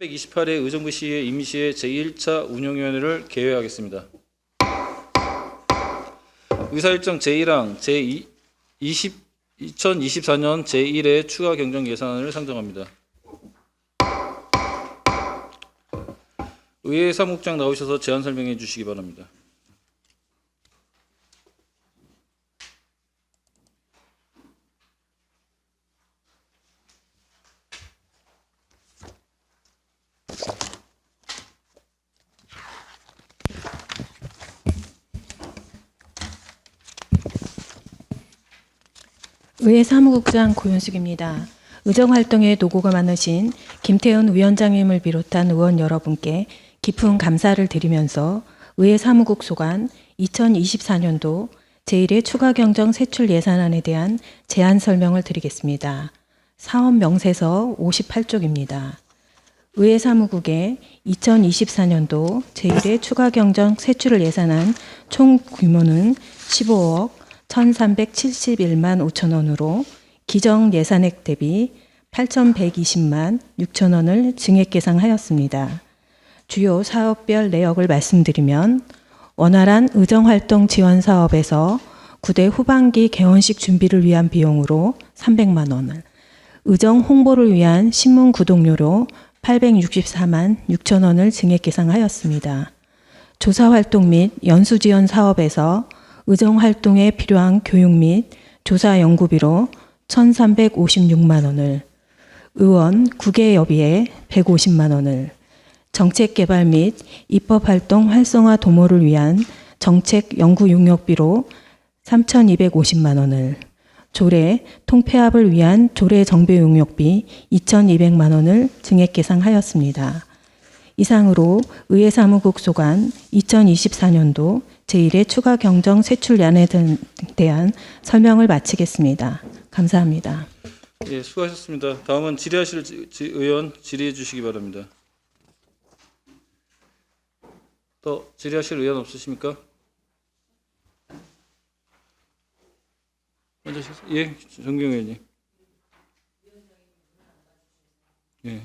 328회 의정부시의 임시회 제1차 운영위원회를 개회하겠습니다. 의사일정 제1항 제2024년 제1회 추가 경정 예산안을 상정합니다. 의회 사무국장 나오셔서 제안 설명해 주시기 바랍니다. 의회 사무국장 고윤숙입니다. 의정활동에 노고가 많으신 김태훈 위원장님을 비롯한 의원 여러분께 깊은 감사를 드리면서 의회 사무국 소관 2024년도 제1회 추가경정 세출 예산안에 대한 제안 설명을 드리겠습니다. 사업 명세서 58쪽입니다. 의회 사무국의 2024년도 제1회 추가경정 세출 예산안 총 규모는 15억 1,371만 5천 원으로 기정 예산액 대비 8,120만 6천 원을 증액 계상하였습니다. 주요 사업별 내역을 말씀드리면 원활한 의정활동 지원 사업에서 구대 후반기 개원식 준비를 위한 비용으로 300만 원을, 의정 홍보를 위한 신문 구독료로 864만 6천 원을 증액 계상하였습니다. 조사활동 및 연수지원 사업에서 의정활동에 필요한 교육 및 조사 연구비로 1,356만 원을, 의원 국외여비에 150만 원을, 정책개발 및 입법활동 활성화 도모를 위한 정책 연구 용역비로 3,250만 원을, 조례 통폐합을 위한 조례 정비 용역비 2,200만 원을 증액 계상하였습니다. 이상으로 의회 사무국 소관 2024년도 제1회 추가 경정 세출안에 대한 설명을 마치겠습니다. 감사합니다. 예, 수고하셨습니다. 다음은 질의하실 의원 질의해 주시기 바랍니다. 또 질의하실 의원 없으십니까? 먼저 예, 정경 의원님. 예.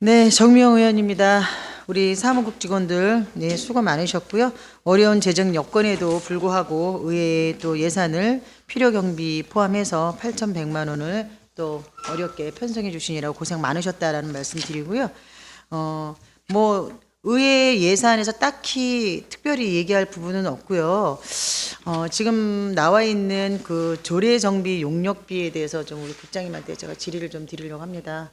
네, 정미영 의원입니다. 우리 사무국 직원들 네, 수고 많으셨고요. 어려운 재정 여건에도 불구하고 의회 또 예산을 필요 경비 포함해서 8,100만 원을 또 어렵게 편성해 주시느라고 고생 많으셨다라는 말씀 드리고요. 뭐 의회 예산에서 딱히 특별히 얘기할 부분은 없고요. 지금 나와 있는 그 조례 정비 용역비에 대해서 좀 우리 국장님한테 제가 질의를 좀 드리려고 합니다.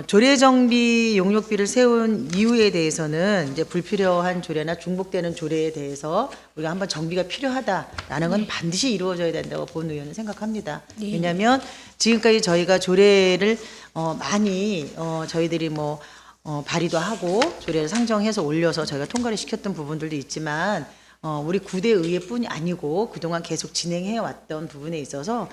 조례 정비 용역비를 세운 이유에 대해서는 이제 불필요한 조례나 중복되는 조례에 대해서 우리가 한번 정비가 필요하다라는 건 반드시 이루어져야 된다고 본 의원은 생각합니다. 왜냐하면 지금까지 저희가 조례를 많이 저희들이 뭐 발의도 하고 조례를 상정해서 올려서 저희가 통과를 시켰던 부분들도 있지만 우리 구대 의회뿐이 아니고 그동안 계속 진행해 왔던 부분에 있어서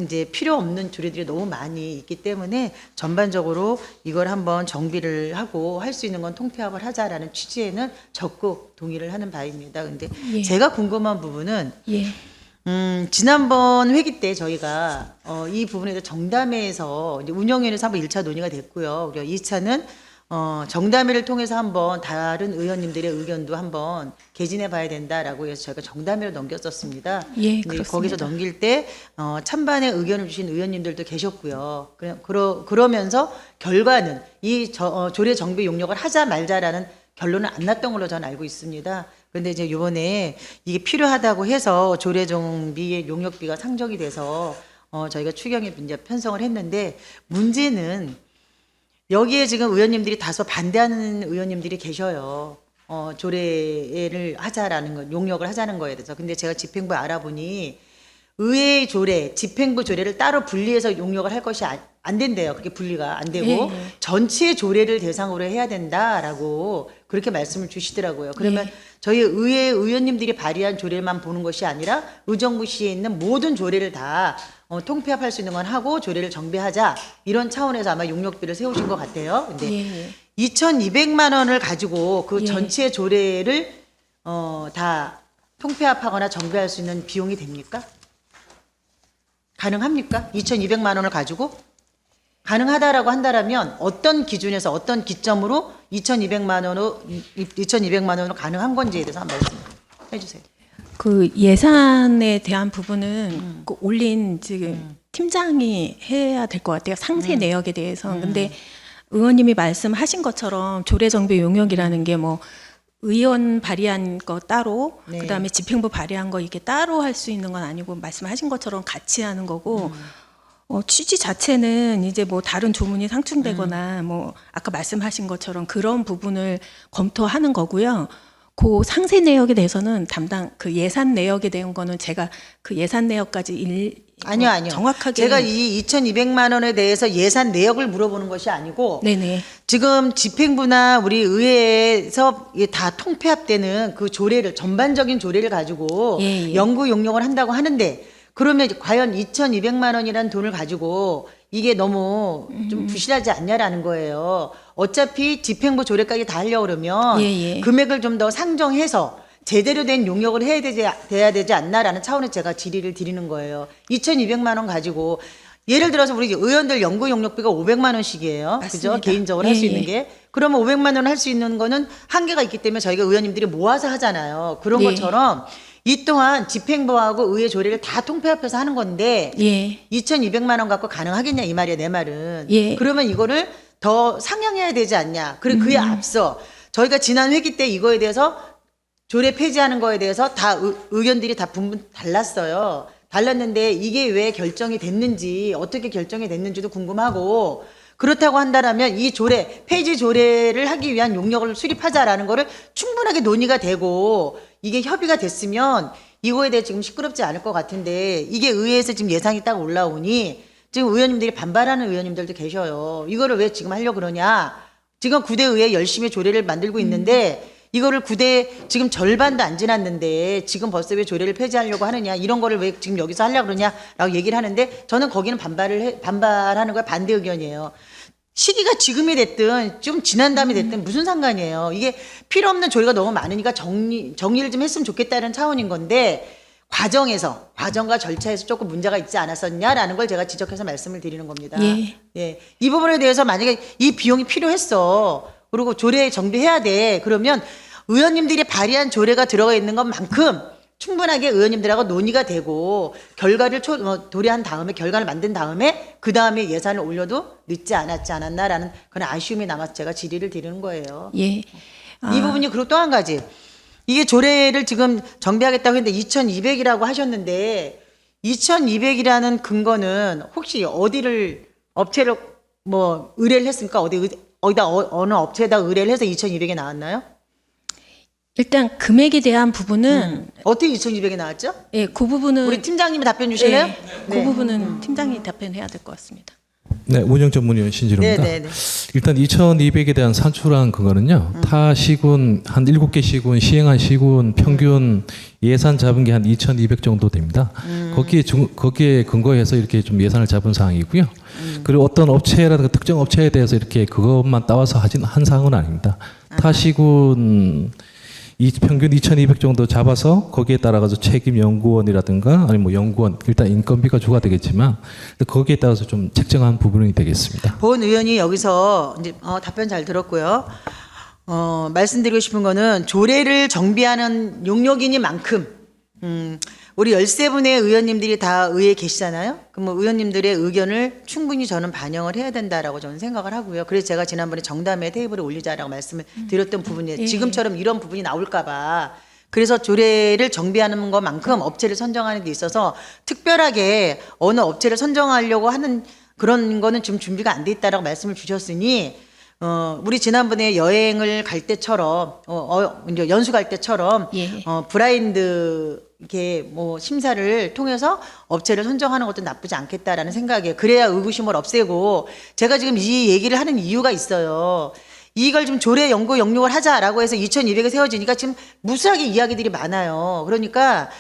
이제 필요 없는 조례들이 너무 많이 있기 때문에 전반적으로 이걸 한번 정비를 하고 할 수 있는 건 통폐합을 하자라는 취지에는 적극 동의를 하는 바입니다. 근데 예. 제가 궁금한 부분은 예. 지난번 회기 때 저희가 이 부분에 대해서 정담회에서 이제 운영위원회에서 한번 1차 논의가 됐고요. 그리고 2차는 정담회를 통해서 한번 다른 의원님들의 의견도 한번 개진해 봐야 된다라고 해서 저희가 정담회로 넘겼었습니다. 예, 근데 그렇습니다. 거기서 넘길 때 찬반의 의견을 주신 의원님들도 계셨고요. 그러면서 결과는 이 조례 정비 용역을 하자 말자라는 결론은 안 났던 걸로 저는 알고 있습니다. 그런데 이제 이번에 이게 필요하다고 해서 조례 정비의 용역비가 상정이 돼서 저희가 추경에 이제 편성을 했는데 문제는 여기에 지금 의원님들이 다소 반대하는 의원님들이 계셔요. 조례를 하자라는 것, 용역을 하자는 거에 대해서. 근데 제가 집행부에 알아보니 의회 조례, 집행부 조례를 따로 분리해서 용역을 할 것이 안 된대요. 그렇게 분리가 안 되고 예. 전체 조례를 대상으로 해야 된다라고 그렇게 말씀을 주시더라고요. 그러면 예. 저희 의회 의원님들이 발의한 조례만 보는 것이 아니라 의정부시에 있는 모든 조례를 다 통폐합할 수 있는 건 하고 조례를 정비하자 이런 차원에서 아마 용역비를 세우신 것 같아요. 근데 예. 2,200만 원을 가지고 그 예. 전체 조례를 다 통폐합하거나 정비할 수 있는 비용이 됩니까? 가능합니까? 2,200만 원을 가지고 가능하다라고 한다라면 어떤 기준에서 어떤 기점으로 2,200만 원으로 가능한 건지에 대해서 한 말씀 해주세요. 그 예산에 대한 부분은 그 올린 지금 팀장이 해야 될 것 같아요. 상세 내역에 대해서. 근데 의원님이 말씀하신 것처럼 조례정비 용역이라는 게 뭐 의원 발의한 거 따로, 네. 그다음에 집행부 발의한 거 이게 따로 할 수 있는 건 아니고 말씀하신 것처럼 같이 하는 거고. 취지 자체는 이제 뭐 다른 조문이 상충되거나 뭐 아까 말씀하신 것처럼 그런 부분을 검토하는 거고요. 그 상세 내역에 대해서는 담당 그 예산 내역에 대한 거는 제가 그 예산 내역까지 아니요. 정확하게 제가 이 2,200만 원에 대해서 예산 내역을 물어보는 것이 아니고 네네. 지금 집행부나 우리 의회에서 이게 다 통폐합되는 그 조례를 전반적인 조례를 가지고 예. 연구 용역을 한다고 하는데 그러면 과연 2,200만 원이라는 돈을 가지고 이게 너무 좀 부실하지 않냐라는 거예요. 어차피 집행부 조례까지 다 하려고 그러면 예. 금액을 좀 더 상정해서 제대로 된 용역을 돼야 되지 않나라는 차원에서 제가 질의를 드리는 거예요. 2,200만 원 가지고 예를 들어서 우리 의원들 연구 용역비가 500만 원씩이에요. 맞습니다. 그죠? 개인적으로 할 수 예, 있는 예. 게. 그러면 500만 원 할 수 있는 거는 한계가 있기 때문에 저희가 의원님들이 모아서 하잖아요. 그런 네. 것처럼 이 또한 집행부하고 의회 조례를 다 통폐합해서 하는 건데 예. 2,200만 원 갖고 가능하겠냐 이 말이야 내 말은. 예. 그러면 이거를 더 상향해야 되지 않냐. 그리고 그에 앞서 저희가 지난 회기 때 이거에 대해서 조례 폐지하는 거에 대해서 다 의견들이 다 분분 달랐어요. 달랐는데 이게 왜 결정이 됐는지 어떻게 결정이 됐는지도 궁금하고 그렇다고 한다라면 이 조례 폐지 조례를 하기 위한 용역을 수립하자라는 거를 충분하게 논의가 되고 이게 협의가 됐으면 이거에 대해 지금 시끄럽지 않을 것 같은데 이게 의회에서 지금 예상이 딱 올라오니 지금 의원님들이 반발하는 의원님들도 계셔요. 이거를 왜 지금 하려고 그러냐. 지금 9대 의회 열심히 조례를 만들고 있는데 이거를 9대 지금 절반도 안 지났는데 지금 벌써 왜 조례를 폐지하려고 하느냐 이런 거를 왜 지금 여기서 하려고 그러냐라고 얘기를 하는데 저는 거기는 반발하는 거야 반대 의견이에요. 시기가 지금이 됐든 좀 지난 다음에 됐든 무슨 상관이에요. 이게 필요 없는 조례가 너무 많으니까 정리를 좀 했으면 좋겠다는 차원인 건데 과정과 절차에서 조금 문제가 있지 않았었냐라는 걸 제가 지적해서 말씀을 드리는 겁니다. 예. 이 부분에 대해서 만약에 이 비용이 필요했어. 그리고 조례 정비해야 돼. 그러면 의원님들이 발의한 조례가 들어가 있는 것만큼 충분하게 의원님들하고 논의가 되고 결과를 도래한 다음에 결과를 만든 다음에 그 다음에 예산을 올려도 늦지 않았나라는 그런 아쉬움이 남아서 제가 질의를 드리는 거예요. 예. 이 부분이 그리고 또 한 가지 이게 조례를 지금 정비하겠다고 했는데 2,200이라고 하셨는데 2,200이라는 근거는 혹시 어디를 업체를 뭐 의뢰를 했습니까? 어디다 어느 업체에다 의뢰를 해서 2,200이 나왔나요? 일단 금액에 대한 부분은 어떻게 2,200이 나왔죠? 예, 그 부분은 우리 팀장님이 답변 주실래요? 예, 그 부분은 팀장이 답변해야 될 것 같습니다. 네, 운영전문위원 신지로입니다. 네네네. 일단 2,200에 대한 산출한 그거는요. 타 시군 한 7개 시군 시행한 시군 평균 예산 잡은 게 한 2,200 정도 됩니다. 거기에 근거해서 이렇게 좀 예산을 잡은 사항이고요. 그리고 어떤 업체라든가 특정 업체에 대해서 이렇게 그것만 따와서 한 사항은 아닙니다. 타 시군 평균 2,200 정도 잡아서 거기에 따라가서 책임 연구원이라든가 아니면 뭐 연구원 일단 인건비가 주가 되겠지만 거기에 따라서 좀 책정한 부분이 되겠습니다. 본 의원이 여기서 이제 답변 잘 들었고요. 말씀드리고 싶은 거는 조례를 정비하는 용역이니만큼 우리 13분의 의원님들이 다 의회에 계시잖아요. 그럼 의원님들의 의견을 충분히 저는 반영을 해야 된다라고 저는 생각을 하고요. 그래서 제가 지난번에 정담회 테이블에 올리자라고 말씀을 드렸던 부분이에요. 예. 지금처럼 이런 부분이 나올까 봐. 그래서 조례를 정비하는 것만큼 업체를 선정하는 데 있어서 특별하게 어느 업체를 선정하려고 하는 그런 거는 지금 준비가 안 돼 있다라고 말씀을 주셨으니 우리 지난번에 여행을 갈 때처럼 이제 연수 갈 때처럼 예. 브라인드 이렇게 뭐 심사를 통해서 업체를 선정하는 것도 나쁘지 않겠다라는 생각이에요. 그래야 의구심을 없애고 제가 지금 이 얘기를 하는 이유가 있어요. 이걸 좀 조례 연구 용역을 하자라고 해서 2,200에 세워지니까 지금 무수하게 이야기들이 많아요. 그러니까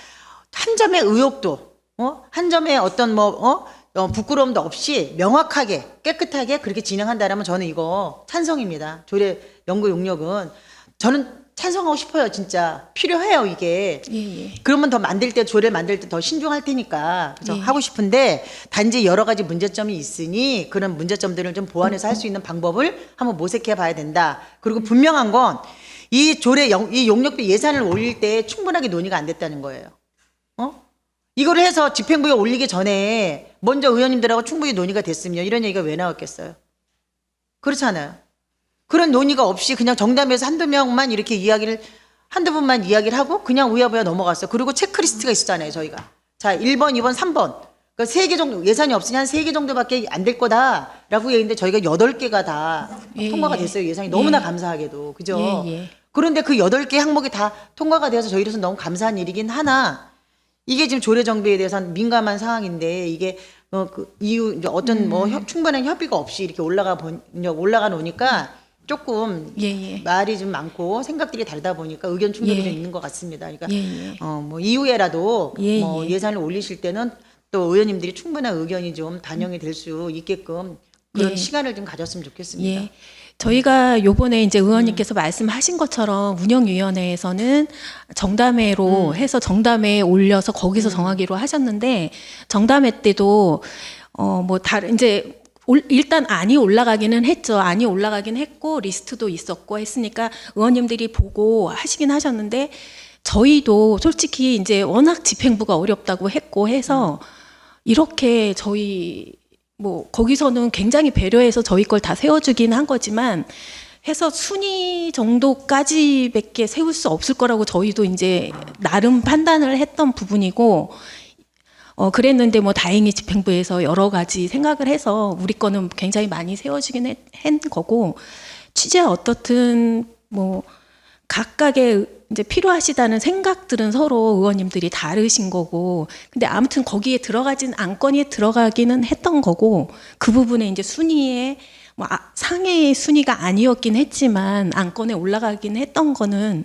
한 점의 의혹도 한 점의 어떤 부끄러움도 없이 명확하게 깨끗하게 그렇게 진행한다라면 저는 이거 찬성입니다. 조례 연구 용역은 저는 찬성하고 싶어요. 진짜 필요해요 이게. 예, 예. 그러면 더 만들 때 조례 만들 때 더 신중할 테니까 그래서 예. 하고 싶은데 단지 여러 가지 문제점이 있으니 그런 문제점들을 좀 보완해서 할 수 있는 방법을 한번 모색해 봐야 된다. 그리고 분명한 건 이 조례 이 용역비 예산을 올릴 때 충분하게 논의가 안 됐다는 거예요. 이걸 해서 집행부에 올리기 전에 먼저 의원님들하고 충분히 논의가 됐으면 이런 얘기가 왜 나왔겠어요? 그렇잖아요. 그런 논의가 없이 그냥 정담에서 한두 명만 이렇게 이야기를 한두 분만 이야기를 하고 그냥 우야부야 넘어갔어요. 그리고 체크리스트가 있었잖아요, 저희가. 자, 1번, 2번, 3번. 그러니까 3개 정도 예산이 없으니 한 3개 정도밖에 안 될 거다라고 얘기했는데 저희가 8개가 다 예, 통과가 예. 됐어요. 예산이 너무나 예. 감사하게도. 그죠? 예, 예. 그런데 그 8개 항목이 다 통과가 되어서 저희로서 너무 감사한 일이긴 하나 이게 지금 조례 정비에 대해서는 민감한 상황인데 이게 그 이유 이제 어떤 뭐 충분한 협의가 없이 이렇게 올라가 놓으니까 조금 예, 예. 말이 좀 많고 생각들이 다르다 보니까 의견 충돌이 예. 좀 있는 것 같습니다. 그러니까 예, 예. 뭐 이후에라도 예, 뭐 예. 예산을 올리실 때는 또 의원님들이 충분한 의견이 좀 반영이 될 수 있게끔 그런 예. 시간을 좀 가졌으면 좋겠습니다. 예. 저희가 요번에 이제 의원님께서 말씀하신 것처럼 운영위원회에서는 정담회로 해서 정담회에 올려서 거기서 정하기로 하셨는데 정담회 때도 뭐 다른 이제 일단 안이 올라가기는 했죠. 안이 올라가긴 했고 리스트도 있었고 했으니까 의원님들이 보고 하시긴 하셨는데 저희도 솔직히 이제 워낙 집행부가 어렵다고 했고 해서 이렇게 저희 뭐 거기서는 굉장히 배려해서 저희 걸 다 세워주긴 한 거지만 해서 순위 정도까지밖에 세울 수 없을 거라고 저희도 이제 나름 판단을 했던 부분이고 그랬는데 뭐 다행히 집행부에서 여러 가지 생각을 해서 우리 거는 굉장히 많이 세워지긴 한 거고 취재 어떻든 뭐 각각의 이제 필요하시다는 생각들은 서로 의원님들이 다르신 거고 근데 아무튼 거기에 들어가진 안건에 들어가기는 했던 거고 그 부분에 이제 순위에 뭐 상해의 순위가 아니었긴 했지만 안건에 올라가긴 했던 거는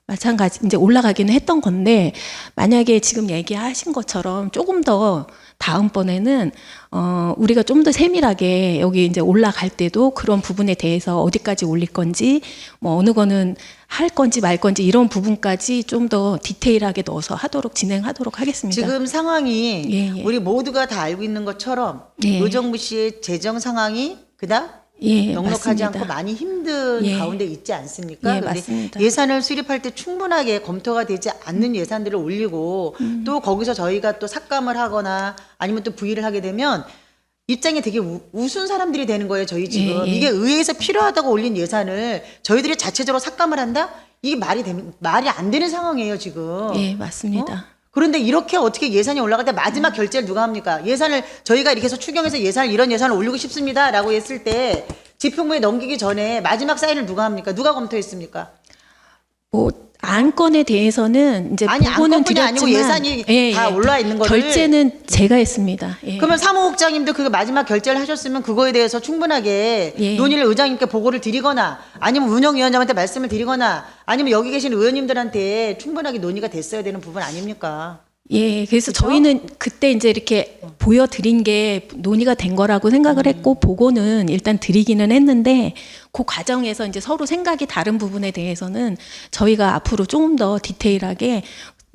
마찬가지 이제 올라가기는 했던 건데 만약에 지금 얘기하신 것처럼 조금 더 다음번에는 우리가 좀 더 세밀하게 여기 이제 올라갈 때도 그런 부분에 대해서 어디까지 올릴 건지 뭐 어느 거는 할 건지 말 건지 이런 부분까지 좀 더 디테일하게 넣어서 진행하도록 하겠습니다. 지금 상황이 예, 예. 우리 모두가 다 알고 있는 것처럼 예. 의정부 시의 재정 상황이 그닥 예, 넉넉하지 맞습니다. 않고 많이 힘든 예. 가운데 있지 않습니까? 예, 근데 맞습니다. 예산을 수립할 때 충분하게 검토가 되지 않는 예산들을 올리고 또 거기서 저희가 또 삭감을 하거나 아니면 또 부의를 하게 되면 입장이 되게 우스운 사람들이 되는 거예요. 저희 지금 예, 예. 이게 의회에서 필요하다고 올린 예산을 저희들이 자체적으로 삭감을 한다? 이게 말이 안 되는 상황이에요 지금. 예, 맞습니다. 그런데 이렇게 어떻게 예산이 올라갈 때 마지막 결제를 누가 합니까? 예산을 저희가 이렇게 해서 추경해서 이런 예산을 올리고 싶습니다라고 했을 때 집행부에 넘기기 전에 마지막 사인을 누가 합니까? 누가 검토했습니까? 뭐 안건에 대해서는 이제 아니, 보고는 안건뿐이 아니고 드렸지만 예산이 다 올라와 있는 거를. 결제는 제가 했습니다. 예. 그러면 사무국장님도 그 마지막 결제를 하셨으면 그거에 대해서 충분하게 예. 논의를 의장님께 보고를 드리거나 아니면 운영위원장한테 말씀을 드리거나 아니면 여기 계신 의원님들한테 충분하게 논의가 됐어야 되는 부분 아닙니까? 예, 그래서 그쵸? 저희는 그때 이제 이렇게 보여드린 게 논의가 된 거라고 생각을 했고 보고는 일단 드리기는 했는데 그 과정에서 이제 서로 생각이 다른 부분에 대해서는 저희가 앞으로 조금 더 디테일하게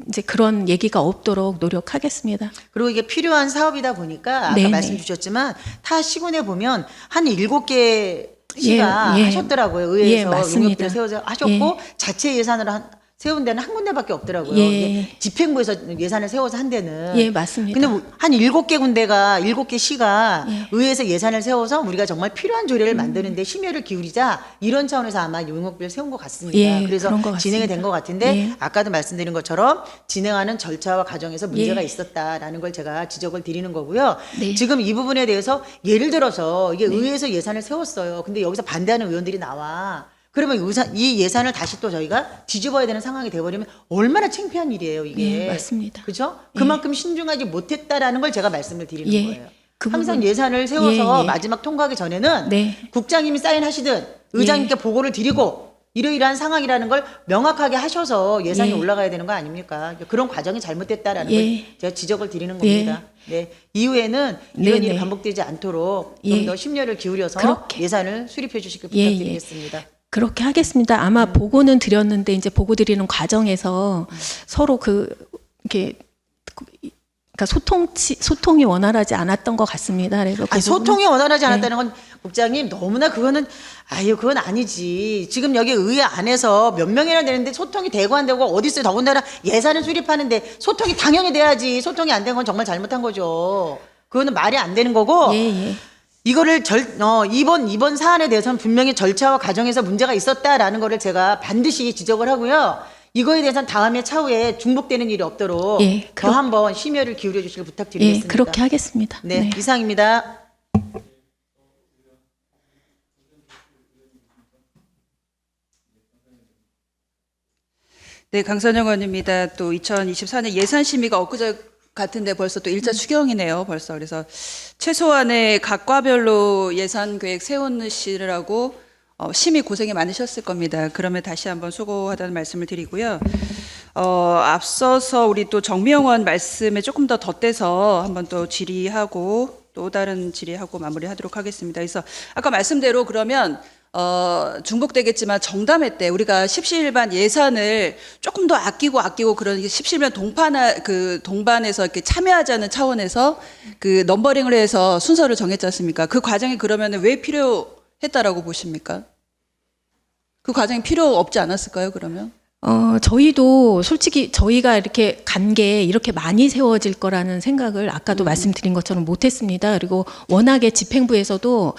이제 그런 얘기가 없도록 노력하겠습니다. 그리고 이게 필요한 사업이다 보니까 아까 네네. 말씀 주셨지만 타 시군에 보면 한 7개 시가 예, 예. 하셨더라고요. 예, 의회에서 맞습니다. 용역비를 세워서 하셨고 예. 자체 예산으로 세운 데는 한 군데밖에 없더라고요. 예. 이게 집행부에서 예산을 세워서 한 데는. 예, 맞습니다. 근데 한 7개 군데가 7개 시가 예. 의회에서 예산을 세워서 우리가 정말 필요한 조례를 만드는데 심혈을 기울이자 이런 차원에서 아마 용역비를 세운 것 같습니다. 예, 그래서 그런 것 같습니다. 진행이 된 것 같은데 예. 아까도 말씀드린 것처럼 진행하는 절차와 과정에서 문제가 예. 있었다라는 걸 제가 지적을 드리는 거고요. 네. 지금 이 부분에 대해서 예를 들어서 이게 의회에서 예산을 세웠어요. 근데 여기서 반대하는 의원들이 나와. 그러면 이 예산을 다시 또 저희가 뒤집어야 되는 상황이 돼버리면 얼마나 창피한 일이에요, 이게. 예, 맞습니다. 그죠? 그만큼 신중하지 못했다라는 걸 제가 말씀을 드리는 예, 거예요. 그 항상 부분- 예산을 세워서 예, 예. 마지막 통과하기 전에는 네. 국장님이 사인하시든 의장님께 보고를 드리고 이러이러한 상황이라는 걸 명확하게 하셔서 예산이 예. 올라가야 되는 거 아닙니까? 그런 과정이 잘못됐다라는 예. 걸 제가 지적을 드리는 겁니다. 네. 이후에는 이런 네, 일이 네. 반복되지 않도록 예. 좀 더 심려를 기울여서 그렇게. 예산을 수립해 주시길 예, 예. 부탁드리겠습니다. 그렇게 하겠습니다. 아마 보고는 드렸는데 이제 보고 드리는 과정에서 서로 이렇게 그러니까 소통이 원활하지 않았던 것 같습니다. 그래서 아니, 그 부분은- 소통이 원활하지 네. 않았다는 건 국장님 너무나 그거는 그건 아니지. 지금 여기 의회 안에서 몇 명이나 되는데 소통이 되고 안 되고 어디 있어요. 더군다나 예산을 수립하는데 소통이 당연히 돼야지. 소통이 안 된 건 정말 잘못한 거죠. 그거는 말이 안 되는 거고. 예. 이거를 이번 사안에 대해서는 분명히 절차와 과정에서 문제가 있었다라는 거를 제가 반드시 지적을 하고요. 이거에 대해서는 다음에 차후에 중복되는 일이 없도록 예, 더 한번 심혈을 기울여 주시길 부탁드리겠습니다. 예, 그렇게 하겠습니다. 네, 이상입니다. 네, 강선영 의원입니다. 또 2024년 예산 심의가 엊그제 같은데 벌써 또 일자 추경이네요. 벌써. 그래서 최소한의 각 과별로 예산 계획 세우시느라고 심의 고생이 많으셨을 겁니다. 그러면 다시 한번 수고하다는 말씀을 드리고요. 앞서서 우리 또 정미영 의원 말씀에 조금 더 덧대서 한번 또 질의하고 또 다른 질의하고 마무리하도록 하겠습니다. 그래서 아까 말씀대로 그러면 중복되겠지만 정담회 때 우리가 십시일반 예산을 조금 더 아끼고 그런 십시일반 동반에서 이렇게 참여하자는 차원에서 그 넘버링을 해서 순서를 정했지 않습니까? 그 과정이 그러면 왜 필요했다라고 보십니까? 그 과정이 필요 없지 않았을까요, 그러면? 저희도 솔직히 저희가 이렇게 간 게 이렇게 많이 세워질 거라는 생각을 아까도 말씀드린 것처럼 못했습니다. 그리고 워낙에 집행부에서도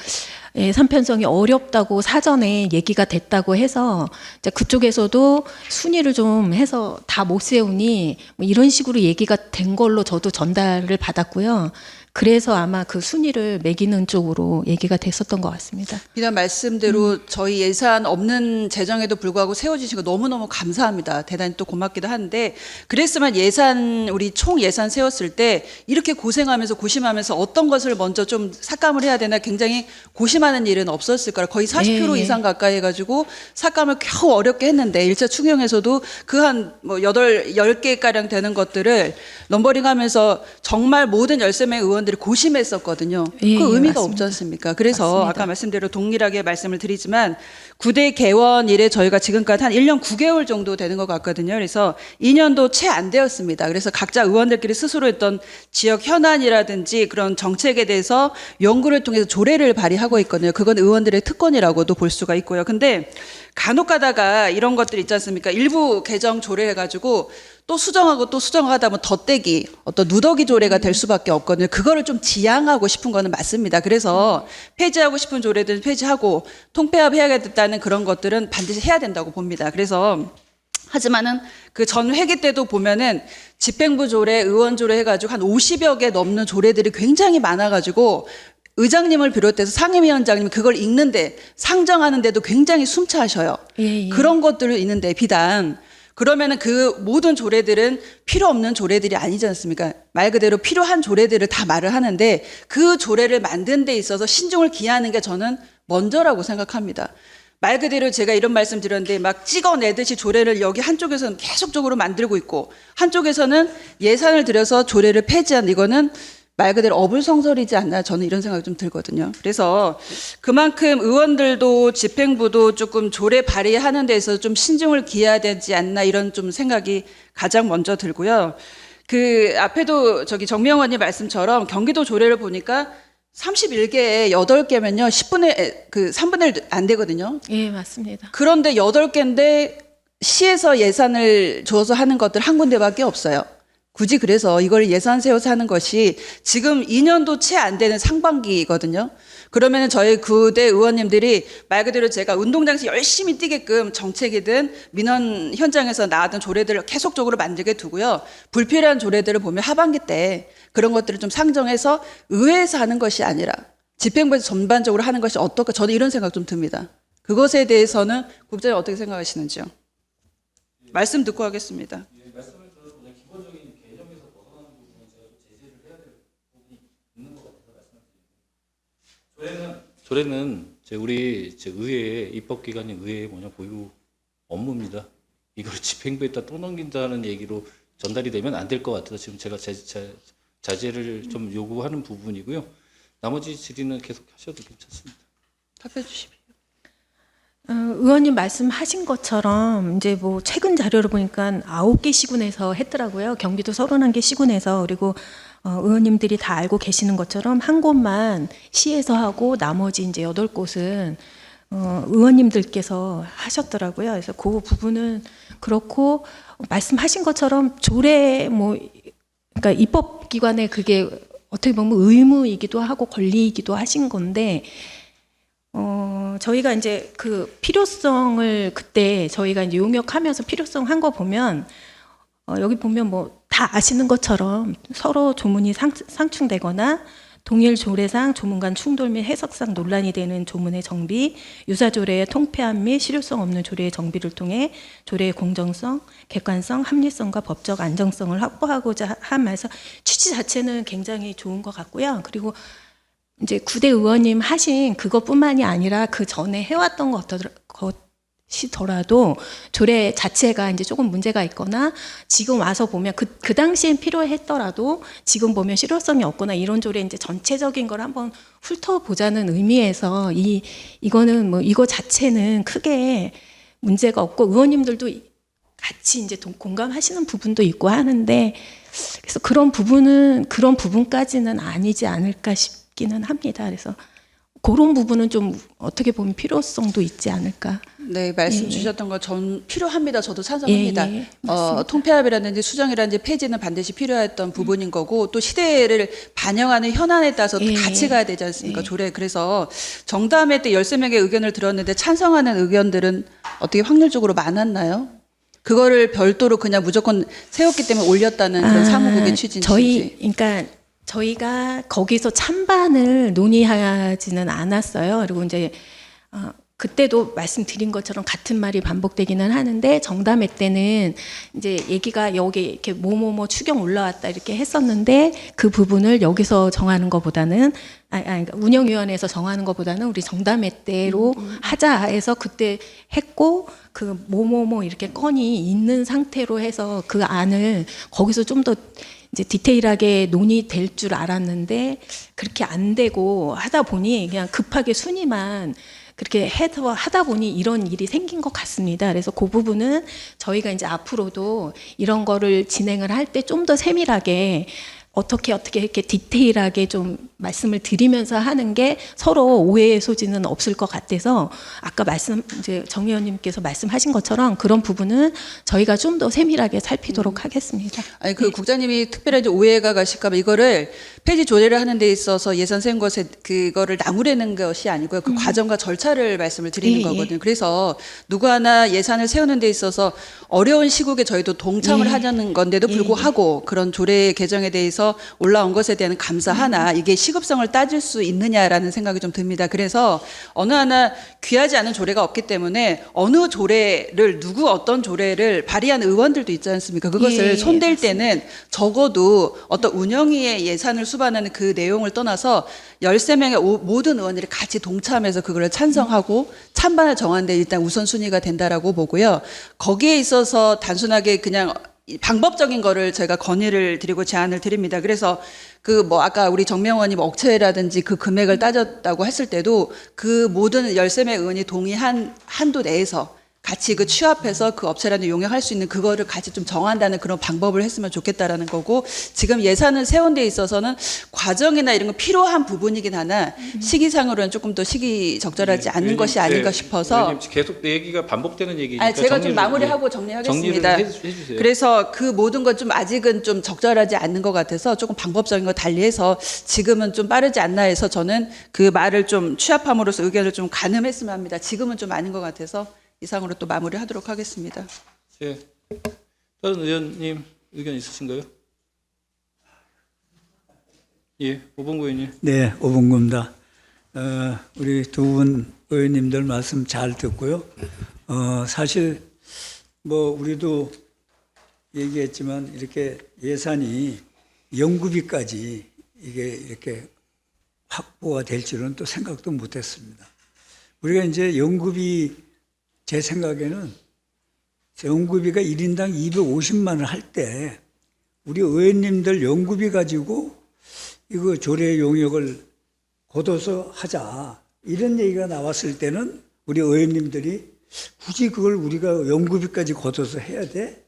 산편성이 어렵다고 사전에 얘기가 됐다고 해서 이제 그쪽에서도 순위를 좀 해서 다 못 세우니 뭐 이런 식으로 얘기가 된 걸로 저도 전달을 받았고요. 그래서 아마 그 순위를 매기는 쪽으로 얘기가 됐었던 것 같습니다. 그냥 말씀대로 저희 예산 없는 재정에도 불구하고 세워주신 거 너무너무 감사합니다. 대단히 또 고맙기도 한데 그랬으면 우리 총 예산 세웠을 때 이렇게 고생하면서 고심하면서 어떤 것을 먼저 좀 삭감을 해야 되나 굉장히 고심하는 일은 없었을 거라 거의 40% 예. 이상 가까이 해가지고 삭감을 겨우 어렵게 했는데 1차 추경에서도 그 한 뭐 10개가량 되는 것들을 넘버링 하면서 정말 모든 13명의 의원들이 고심했었거든요. 예, 그 의미가 맞습니다. 없지 않습니까? 그래서 맞습니다. 아까 말씀대로 동일하게 말씀을 드리지만 9대 개원 이래 저희가 지금까지 한 1년 9개월 정도 되는 것 같거든요. 그래서 2년도 채 안 되었습니다. 그래서 각자 의원들끼리 스스로 했던 지역 현안이라든지 그런 정책에 대해서 연구를 통해서 조례를 발의하고 있거든요. 그건 의원들의 특권이라고도 볼 수가 있고요. 근데 간혹 가다가 이런 것들 있지 않습니까? 일부 개정 조례해가지고 또 수정하다 보면 덧대기, 어떤 누더기 조례가 될 수밖에 없거든요. 그거를 좀 지양하고 싶은 거는 맞습니다. 그래서 폐지하고 싶은 조례들은 폐지하고 통폐합해야겠다는 그런 것들은 반드시 해야 된다고 봅니다. 그래서 하지만은 그 전 회기 때도 보면은 집행부 조례, 의원 조례 해가지고 한 50여 개 넘는 조례들이 굉장히 많아가지고 의장님을 비롯해서 상임위원장님이 그걸 읽는데 상정하는데도 굉장히 숨차셔요. 예. 그런 것들을 있는데 비단 그러면은 그 모든 조례들은 필요 없는 조례들이 아니지 않습니까? 말 그대로 필요한 조례들을 다 말을 하는데 그 조례를 만든 데 있어서 신중을 기하는 게 저는 먼저라고 생각합니다. 말 그대로 제가 이런 말씀 드렸는데 막 찍어내듯이 조례를 여기 한쪽에서는 계속적으로 만들고 있고 한쪽에서는 예산을 들여서 조례를 폐지한 이거는 말 그대로 어불성설이지 않나 저는 이런 생각이 좀 들거든요. 그래서 그만큼 의원들도 집행부도 조금 조례 발의하는 데 있어서 좀 신중을 기해야 되지 않나 이런 좀 생각이 가장 먼저 들고요. 그 앞에도 정미영 의원님 말씀처럼 경기도 조례를 보니까 31개에 8개면요 3분의 1 안 되거든요. 예, 맞습니다. 그런데 8개인데 시에서 예산을 줘서 하는 것들 한 군데밖에 없어요. 굳이 그래서 이걸 예산 세워서 하는 것이 지금 2년도 채 안 되는 상반기거든요. 그러면 저희 9대 의원님들이 말 그대로 제가 운동장에서 열심히 뛰게끔 정책이든 민원 현장에서 나왔던 조례들을 계속적으로 만들게 두고요. 불필요한 조례들을 보면 하반기 때 그런 것들을 좀 상정해서 의회에서 하는 것이 아니라 집행부에서 전반적으로 하는 것이 어떨까 저는 이런 생각 좀 듭니다. 그것에 대해서는 국장님 어떻게 생각하시는지요? 말씀 듣고 하겠습니다. 조례는 우리 의회 입법기관인 의회의 보유 업무입니다. 이걸 집행부에다 또 넘긴다는 얘기로 전달이 되면 안 될 것 같아서 지금 제가 자제를 좀 요구하는 부분이고요. 나머지 질의는 계속 하셔도 괜찮습니다. 답해 주십시오. 의원님 말씀하신 것처럼 이제 뭐 최근 자료를 보니까 9개 시군에서 했더라고요. 경기도 31개 시군에서. 그리고 의원님들이 다 알고 계시는 것처럼 한 곳만 시에서 하고 나머지 이제 8곳은 의원님들께서 하셨더라고요. 그래서 그 부분은 그렇고 말씀하신 것처럼 조례 뭐 그러니까 입법기관의 그게 어떻게 보면 의무이기도 하고 권리이기도 하신 건데 저희가 이제 그 필요성을 그때 저희가 이제 용역하면서 필요성 한 거 보면 여기 보면 뭐 다 아시는 것처럼 서로 조문이 상충되거나 동일 조례상 조문 간 충돌 및 해석상 논란이 되는 조문의 정비, 유사 조례의 통폐합 및 실효성 없는 조례의 정비를 통해 조례의 공정성, 객관성, 합리성과 법적 안정성을 확보하고자 함에서 취지 자체는 굉장히 좋은 것 같고요. 그리고 이제 9대 의원님 하신 그것뿐만이 아니라 그 전에 해왔던 것이더라도 조례 자체가 이제 조금 문제가 있거나 지금 와서 보면 그 당시엔 필요했더라도 지금 보면 실효성이 없거나 이런 조례 이제 전체적인 걸 한번 훑어보자는 의미에서 이거는 뭐 이거 자체는 크게 문제가 없고 의원님들도 같이 이제 공감하시는 부분도 있고 하는데 그래서 그런 부분까지는 아니지 않을까 싶기는 합니다. 그래서 그런 부분은 좀 어떻게 보면 필요성도 있지 않을까. 네, 말씀 예. 주셨던 거 전 필요합니다. 저도 찬성합니다. 예, 맞습니다. 통폐합이라든지 수정이라든지 폐지는 반드시 필요했던 부분인 거고 또 시대를 반영하는 현안에 따라서 예. 같이 가야 되지 않습니까? 예. 조례. 그래서 정담회 때 13명의 의견을 들었는데 찬성하는 의견들은 어떻게 확률적으로 많았나요? 그거를 별도로 그냥 무조건 세웠기 때문에 올렸다는 그런 사무국의 취지인지. 그러니까 저희가 거기서 찬반을 논의하지는 않았어요. 그리고 이제 그때도 말씀드린 것처럼 같은 말이 반복되기는 하는데 정담회 때는 이제 얘기가 여기 이렇게 뭐뭐뭐 추경 올라왔다 이렇게 했었는데 그 부분을 여기서 정하는 것보다는 그러니까 운영위원회에서 정하는 것보다는 우리 정담회 때로 하자 해서 그때 했고 그 뭐뭐뭐 이렇게 건이 있는 상태로 해서 그 안을 거기서 좀 더 이제 디테일하게 논의될 줄 알았는데 그렇게 안 되고 하다 보니 그냥 급하게 순위만 그렇게 하다 보니 이런 일이 생긴 것 같습니다. 그래서 그 부분은 저희가 이제 앞으로도 이런 거를 진행을 할 때 좀 더 세밀하게 어떻게 이렇게 디테일하게 좀 말씀을 드리면서 하는 게 서로 오해의 소지는 없을 것 같아서 아까 이제 정 의원님께서 말씀하신 것처럼 그런 부분은 저희가 좀 더 세밀하게 살피도록 하겠습니다. 아니 그 국장님이 특별히 이제 오해가 가실까봐 이거를 폐지 조례를 하는 데 있어서 예산 세운 것에 그거를 나무라는 것이 아니고요. 그 과정과 절차를 말씀을 드리는 예, 예. 거거든요. 그래서 누구 하나 예산을 세우는 데 있어서 어려운 시국에 저희도 동참을 예. 하자는 건데도 불구하고 그런 조례 개정에 대해서 올라온 것에 대한 감사하나 이게 시급성을 따질 수 있느냐라는 생각이 좀 듭니다. 그래서 어느 하나 귀하지 않은 조례가 없기 때문에 어느 조례를 어떤 조례를 발의한 의원들도 있지 않습니까? 그것을 예, 손댈 때는 적어도 어떤 운영위의 예산을 수반하는 그 내용을 떠나서 13명의 모든 의원들이 같이 동참해서 그걸 찬성하고 찬반을 정하는데 일단 우선순위가 된다라고 보고요. 거기에 있어서 단순하게 그냥 방법적인 거를 제가 건의를 드리고 제안을 드립니다. 그래서 그 뭐 아까 우리 정명원이 뭐 억체라든지 그 금액을 따졌다고 했을 때도 그 모든 13명 의원이 동의한 한도 내에서 같이 그 취합해서 그 업체라는 용역할 수 있는 그거를 같이 좀 정한다는 그런 방법을 했으면 좋겠다라는 거고 지금 예산을 세운 데 있어서는 과정이나 이런 거 필요한 부분이긴 하나 시기상으로는 조금 더 시기적절하지 않는 것이 아닌가 싶어서 의원님, 계속 내 얘기가 반복되는 얘기니까 제가 좀 정리를- 마무리하고 예, 정리하겠습니다. 정리를 해주세요. 그래서 그 모든 것 좀 아직은 좀 적절하지 않는 것 같아서 조금 방법적인 거 달리해서 지금은 좀 빠르지 않나 해서 저는 그 말을 좀 취합함으로써 의견을 좀 가늠했으면 합니다. 지금은 좀 아닌 것 같아서 이상으로 또 마무리하도록 하겠습니다. 예. 다른 의원님 의견 있으신가요? 예, 오봉구 의원님. 네, 오봉구입니다. 우리 두 분 의원님들 말씀 잘 듣고요. 사실 뭐 우리도 얘기했지만 이렇게 예산이 연구비까지 이게 이렇게 확보가 될 줄은 또 생각도 못했습니다. 우리가 이제 연구비 제 생각에는 연구비가 1인당 250만 원을 할 때 우리 의원님들 연구비 가지고 이거 조례 용역을 거둬서 하자 이런 얘기가 나왔을 때는 우리 의원님들이 굳이 그걸 우리가 연구비까지 걷어서 해야 돼?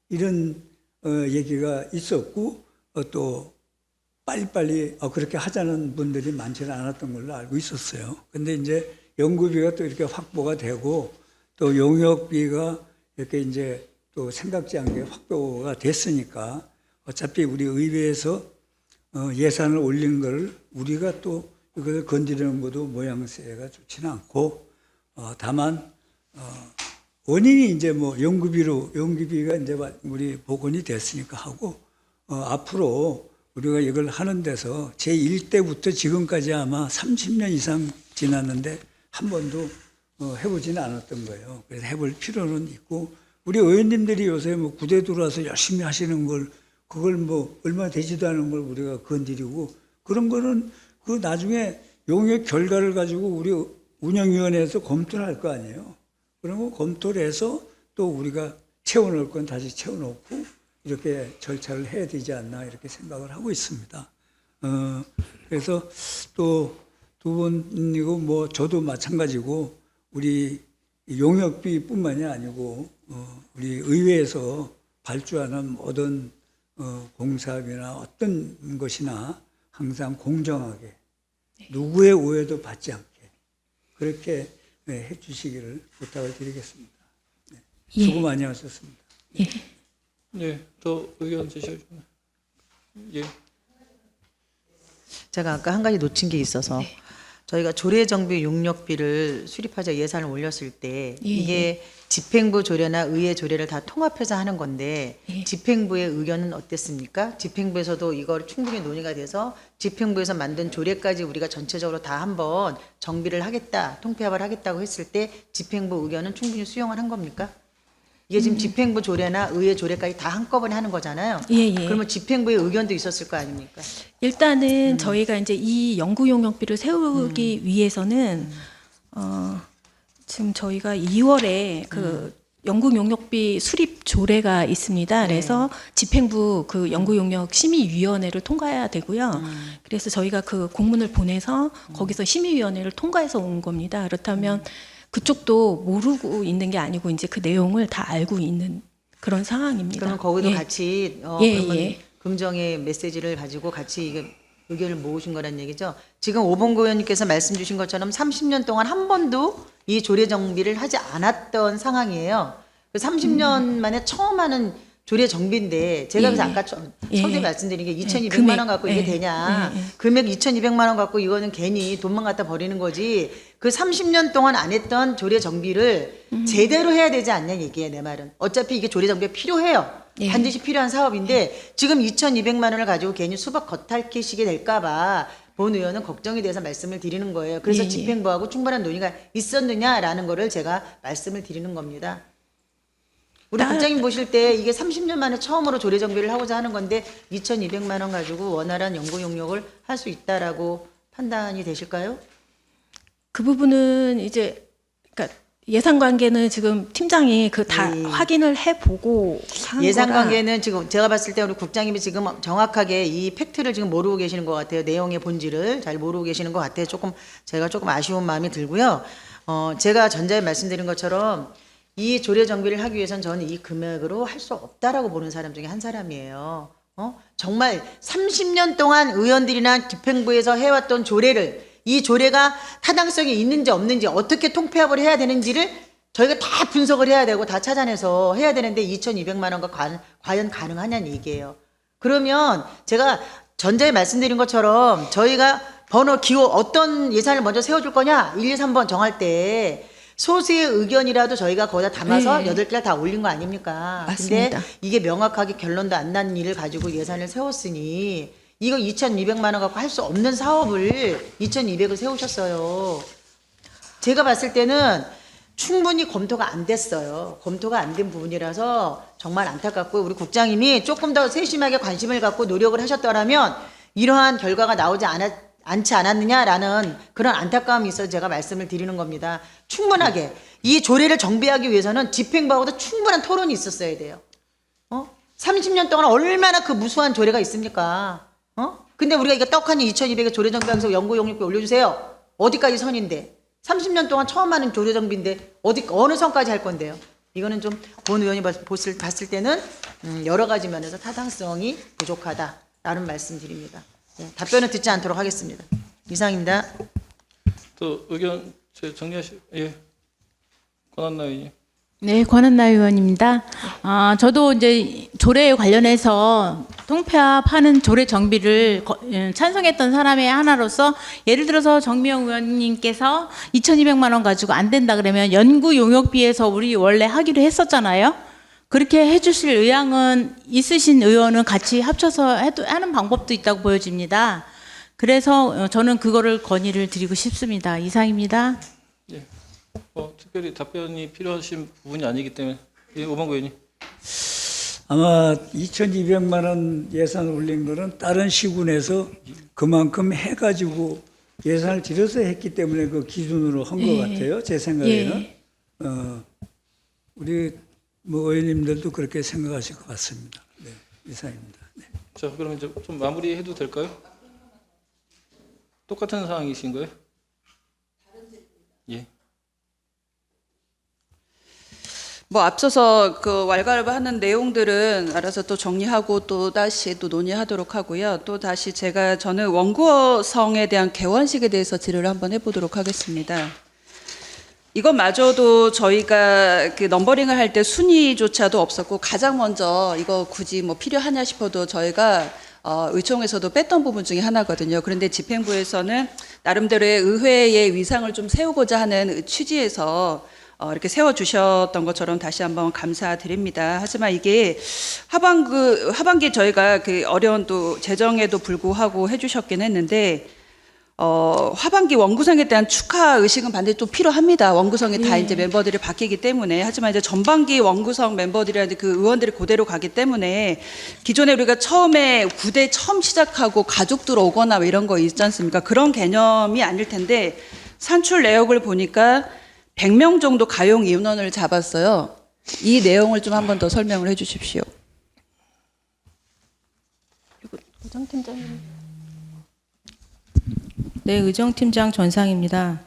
이런 얘기가 있었고 또 빨리빨리 그렇게 하자는 분들이 많지는 않았던 걸로 알고 있었어요. 근데 이제 연구비가 또 이렇게 확보가 되고 또 용역비가 이렇게 이제 또 생각지 않게 확보가 됐으니까 어차피 우리 의회에서 예산을 올린 걸 우리가 또 이것을 건드리는 것도 모양새가 좋지는 않고 다만 원인이 이제 뭐 연구비가 이제 우리 복원이 됐으니까 하고 앞으로 우리가 이걸 하는 데서 제1대부터 지금까지 아마 30년 이상 지났는데 한 번도 해보지는 않았던 거예요. 그래서 해볼 필요는 있고 우리 의원님들이 요새 뭐 구대 들어와서 열심히 하시는 걸 그걸 뭐 얼마 되지도 않은 걸 우리가 건드리고 그런 거는 그 나중에 용역 결과를 가지고 우리 운영위원회에서 검토를 할 거 아니에요. 그런 거 검토를 해서 또 우리가 채워놓을 건 다시 채워놓고 이렇게 절차를 해야 되지 않나 이렇게 생각을 하고 있습니다. 그래서 또 두 분이고 뭐 저도 마찬가지고 우리 용역비뿐만이 아니고 우리 의회에서 발주하는 모든 공사비나 어떤 것이나 항상 공정하게 누구의 오해도 받지 않게 그렇게 해주시기를 부탁을 드리겠습니다. 네. 수고 많이 하셨습니다. 예. 네, 또 의견 주시죠. 예. 제가 아까 한 가지 놓친 게 있어서 저희가 조례정비 용역비를 수립하자 예산을 올렸을 때 이게 집행부 조례나 의회 조례를 다 통합해서 하는 건데 집행부의 의견은 어땠습니까? 집행부에서도 이걸 충분히 논의가 돼서 집행부에서 만든 조례까지 우리가 전체적으로 다 한번 정비를 하겠다, 통폐합을 하겠다고 했을 때 집행부 의견은 충분히 수용을 한 겁니까? 이게 지금 집행부 조례나 의회 조례까지 다 한꺼번에 하는 거잖아요. 예. 그러면 집행부의 의견도 있었을 거 아닙니까? 일단은 저희가 이제 이 연구 용역비를 세우기 위해서는 지금 저희가 2월에 그 연구 용역비 수립 조례가 있습니다. 그래서 집행부 그 연구 용역 심의위원회를 통과해야 되고요. 그래서 저희가 그 공문을 보내서 거기서 심의위원회를 통과해서 온 겁니다. 그렇다면 그쪽도 모르고 있는 게 아니고 이제 그 내용을 다 알고 있는 그런 상황입니다. 그러면 거기도 예. 같이 그러면 긍정의 메시지를 가지고 같이 이게 의견을 모으신 거란 얘기죠. 지금 오봉구 의원님께서 말씀 주신 것처럼 30년 동안 한 번도 이 조례 정비를 하지 않았던 상황이에요. 30년 만에 처음 하는 조례 정비인데 제가 그래서 아까 처음에 말씀드린 게 2,200만 원 갖고 이게 되냐. 금액 2,200만 원 갖고 이거는 괜히 돈만 갖다 버리는 거지. 그 30년 동안 안 했던 조례 정비를 제대로 해야 되지 않냐 얘기예요, 내 말은. 어차피 이게 조례 정비가 필요해요. 반드시 필요한 사업인데 지금 2,200만 원을 가지고 괜히 수박 겉핥기식이 될까 봐 본 의원은 걱정이 돼서 말씀을 드리는 거예요. 그래서 집행부하고 충분한 논의가 있었느냐라는 거를 제가 말씀을 드리는 겁니다. 우리 국장님 보실 때 이게 30년 만에 처음으로 조례 정비를 하고자 하는 건데 2,200만 원 가지고 원활한 연구 용역을 할 수 있다라고 판단이 되실까요? 그 부분은 이제 그러니까 예산 관계는 지금 팀장이 그 다 확인을 해보고 한 예산 거라. 관계는 지금 제가 봤을 때 우리 국장님이 지금 정확하게 이 팩트를 지금 모르고 계시는 것 같아요. 내용의 본질을 잘 모르고 계시는 것 같아요. 제가 조금 아쉬운 마음이 들고요. 제가 전자에 말씀드린 것처럼 이 조례 정비를 하기 위해서는 저는 이 금액으로 할 수 없다라고 보는 사람 중에 한 사람이에요. 정말 30년 동안 의원들이나 집행부에서 해왔던 조례를 이 조례가 타당성이 있는지 없는지 어떻게 통폐합을 해야 되는지를 저희가 다 분석을 해야 되고 다 찾아내서 해야 되는데 2,200만 원과 과연 가능하냐는 얘기예요. 그러면 제가 전자에 말씀드린 것처럼 저희가 번호 기호 어떤 예산을 먼저 세워줄 거냐 1, 2, 3번 정할 때 소수의 의견이라도 저희가 거기다 담아서 8개를 다 올린 거 아닙니까? 맞습니다. 근데 이게 명확하게 결론도 안 난 일을 가지고 예산을 세웠으니 이거 2,200만 원 갖고 할 수 없는 사업을 2,200을 세우셨어요. 제가 봤을 때는 충분히 검토가 안 됐어요. 검토가 안 된 부분이라서 정말 안타깝고 우리 국장님이 조금 더 세심하게 관심을 갖고 노력을 하셨더라면 이러한 결과가 나오지 않지 않았느냐라는 그런 안타까움이 있어서 제가 말씀을 드리는 겁니다. 충분하게 이 조례를 정비하기 위해서는 집행부하고도 충분한 토론이 있었어야 돼요. 30년 동안 얼마나 그 무수한 조례가 있습니까? 근데 우리가 이거 떡하니 2,200에 조례 정비하면서 연구 용역비 올려주세요. 어디까지 선인데? 30년 동안 처음 하는 조례 정비인데 어느 선까지 할 건데요? 이거는 좀 본 의원이 봤을 때는 여러 가지 면에서 타당성이 부족하다라는 말씀드립니다. 네, 답변을 듣지 않도록 하겠습니다. 이상입니다. 또 의견 정리하시. 권한나 의원님. 네, 권한나 의원입니다. 저도 이제 조례에 관련해서 통폐합하는 조례 정비를 찬성했던 사람의 하나로서 예를 들어서 정미영 의원님께서 2,200만 원 가지고 안 된다 그러면 연구 용역비에서 우리 원래 하기로 했었잖아요. 그렇게 해주실 의향은 있으신 의원은 같이 합쳐서 하는 방법도 있다고 보여집니다. 그래서 저는 그거를 건의를 드리고 싶습니다. 이상입니다. 예. 특별히 답변이 필요하신 부분이 아니기 때문에 오방구 의원님. 아마 2,200만 원 예산 올린 거는 다른 시군에서 그만큼 해가지고 예산을 들여서 했기 때문에 그 기준으로 한 것 같아요. 제 생각에는. 우리 뭐 의원님들도 그렇게 생각하실 것 같습니다. 네, 이상입니다. 네. 자, 그럼 이제 좀 마무리해도 될까요? 똑같은 상황이신 거예요? 예. 뭐 앞서서 그 왈가왈부하는 내용들은 알아서 또 정리하고 또 다시 또 논의하도록 하고요. 또 다시 저는 원구성에 대한 개원식에 대해서 질의를 한번 해보도록 하겠습니다. 이것마저도 저희가 그 넘버링을 할 때 순위조차도 없었고 가장 먼저 이거 굳이 뭐 필요하냐 싶어도 저희가 의총에서도 뺐던 부분 중에 하나거든요. 그런데 집행부에서는 나름대로의 의회의 위상을 좀 세우고자 하는 취지에서 이렇게 세워주셨던 것처럼 다시 한번 감사드립니다. 하지만 이게 하반기에 저희가 그 어려운 또 재정에도 불구하고 해주셨긴 했는데, 하반기 원구성에 대한 축하 의식은 반드시 또 필요합니다. 원구성이 다 이제 멤버들이 바뀌기 때문에. 하지만 이제 전반기 원구성 멤버들이라든지 그 의원들이 그대로 가기 때문에 기존에 우리가 처음에 구대 처음 시작하고 가족들 오거나 뭐 이런 거 있지 않습니까? 그런 개념이 아닐 텐데 산출 내역을 보니까 100명 정도 가용 인원을 잡았어요. 이 내용을 좀 한 번 더 설명을 해 주십시오. 의정팀장님. 네, 의정팀장 전상입니다.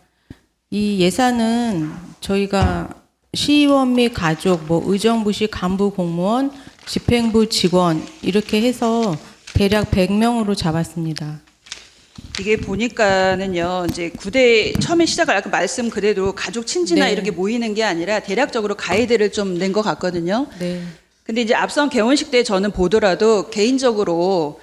이 예산은 저희가 시의원 및 가족, 뭐 의정부시 간부 공무원, 집행부 직원 이렇게 해서 대략 100명으로 잡았습니다. 이게 보니까는요, 이제 구대 처음에 시작을 아까 말씀 그대로 가족 친지나 네. 이렇게 모이는 게 아니라 대략적으로 가이드를 좀 낸 것 같거든요. 네. 근데 이제 앞선 개원식 때 저는 보더라도 개인적으로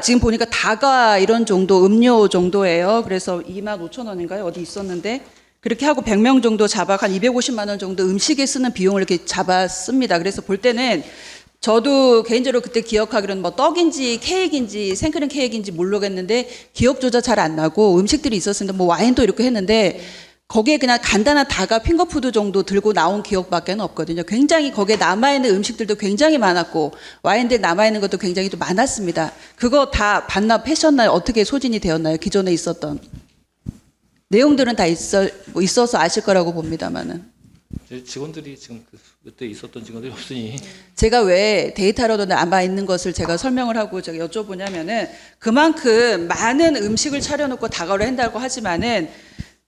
지금 보니까 다가 이런 정도 음료 정도예요. 그래서 25,000원인가요? 어디 있었는데 그렇게 하고 100명 정도 잡아 한 250만 원 정도 음식에 쓰는 비용을 이렇게 잡았습니다. 그래서 볼 때는 저도 개인적으로 그때 기억하기로는 뭐 떡인지 케이크인지 생크림 케이크인지 모르겠는데 기억조차 잘 안 나고 음식들이 있었는데 뭐 와인도 이렇게 했는데 거기에 그냥 간단한 다가 핑거푸드 정도 들고 나온 기억밖에 없거든요. 굉장히 거기에 남아있는 음식들도 굉장히 많았고 와인들 남아있는 것도 굉장히 또 많았습니다. 그거 다 반납하셨나요? 어떻게 소진이 되었나요? 기존에 있었던 내용들은 다 있어서 아실 거라고 봅니다만은. 직원들이 지금 그때 있었던 직원들이 없으니. 제가 왜 데이터로도 남아있는 것을 제가 설명을 하고 제가 여쭤보냐면은 그만큼 많은 음식을 차려놓고 다가를 한다고 하지만은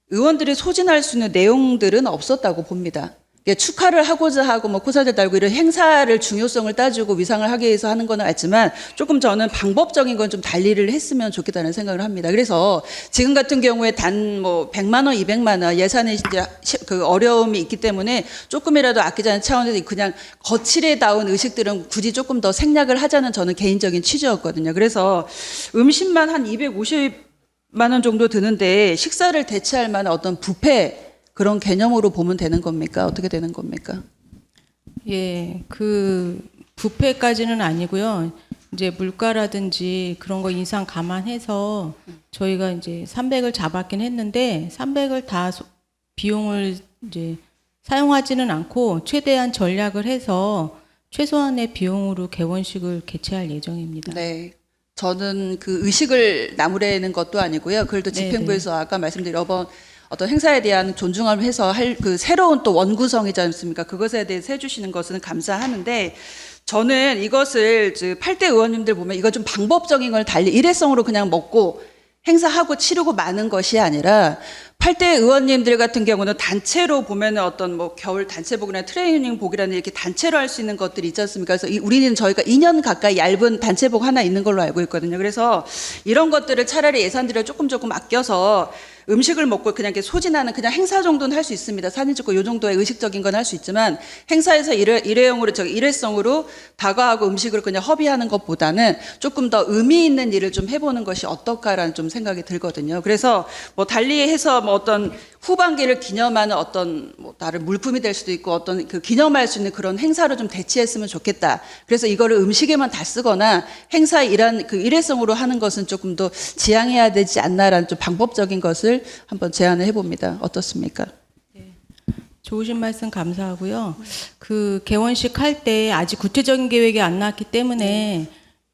의원들이 소진할 수 있는 내용들은 없었다고 봅니다. 축하를 하고자 하고 뭐 코사들 달고 이런 행사를 중요성을 따지고 위상을 하기 위해서 하는 건 알지만 조금 저는 방법적인 건 좀 달리를 했으면 좋겠다는 생각을 합니다. 그래서 지금 같은 경우에 단 뭐 100만 원, 200만 원 예산에 이제 그 어려움이 있기 때문에 조금이라도 아끼자는 차원에서 그냥 거칠에다운 의식들은 굳이 조금 더 생략을 하자는 저는 개인적인 취지였거든요. 그래서 음식만 한 250만 원 정도 드는데 식사를 대체할 만한 어떤 뷔페 그런 개념으로 보면 되는 겁니까? 어떻게 되는 겁니까? 예, 그 뷔페까지는 아니고요. 이제 물가라든지 그런 거 인상 감안해서 저희가 이제 300을 잡았긴 했는데 300을 다 비용을 이제 사용하지는 않고 최대한 전략을 해서 최소한의 비용으로 개원식을 개최할 예정입니다. 네. 저는 그 의식을 나무래는 것도 아니고요. 그걸 또 집행부에서 아까 말씀드린 어떤 행사에 대한 존중을 해서 할 그 새로운 또 원구성이지 않습니까? 그것에 대해서 해주시는 것은 감사하는데 저는 이것을 8대 의원님들 보면 이거 좀 방법적인 걸 달리 일회성으로 그냥 먹고 행사하고 치르고 마는 것이 아니라 8대 의원님들 같은 경우는 단체로 보면은 어떤 뭐 겨울 단체복이나 트레이닝복이라는 이렇게 단체로 할 수 있는 것들이 있지 않습니까? 그래서 우리는 저희가 2년 가까이 얇은 단체복 하나 있는 걸로 알고 있거든요. 그래서 이런 것들을 차라리 예산들을 조금 아껴서 음식을 먹고 그냥 이렇게 소진하는 그냥 행사 정도는 할 수 있습니다. 사진 찍고 요 정도의 의식적인 건 할 수 있지만 행사에서 일회성으로 다가하고 음식을 그냥 허비하는 것보다는 조금 더 의미 있는 일을 좀 해보는 것이 어떨까라는 좀 생각이 들거든요. 그래서 뭐 달리해서 뭐 어떤 후반기를 기념하는 어떤 뭐 다른 물품이 될 수도 있고 어떤 그 기념할 수 있는 그런 행사로 좀 대체했으면 좋겠다. 그래서 이거를 음식에만 다 쓰거나 행사 그 일회성으로 하는 것은 조금 더 지양해야 되지 않나라는 좀 방법적인 것을 한번 제안을 해봅니다. 어떻습니까? 좋으신 말씀 감사하고요. 그 개원식 할 때 아직 구체적인 계획이 안 나왔기 때문에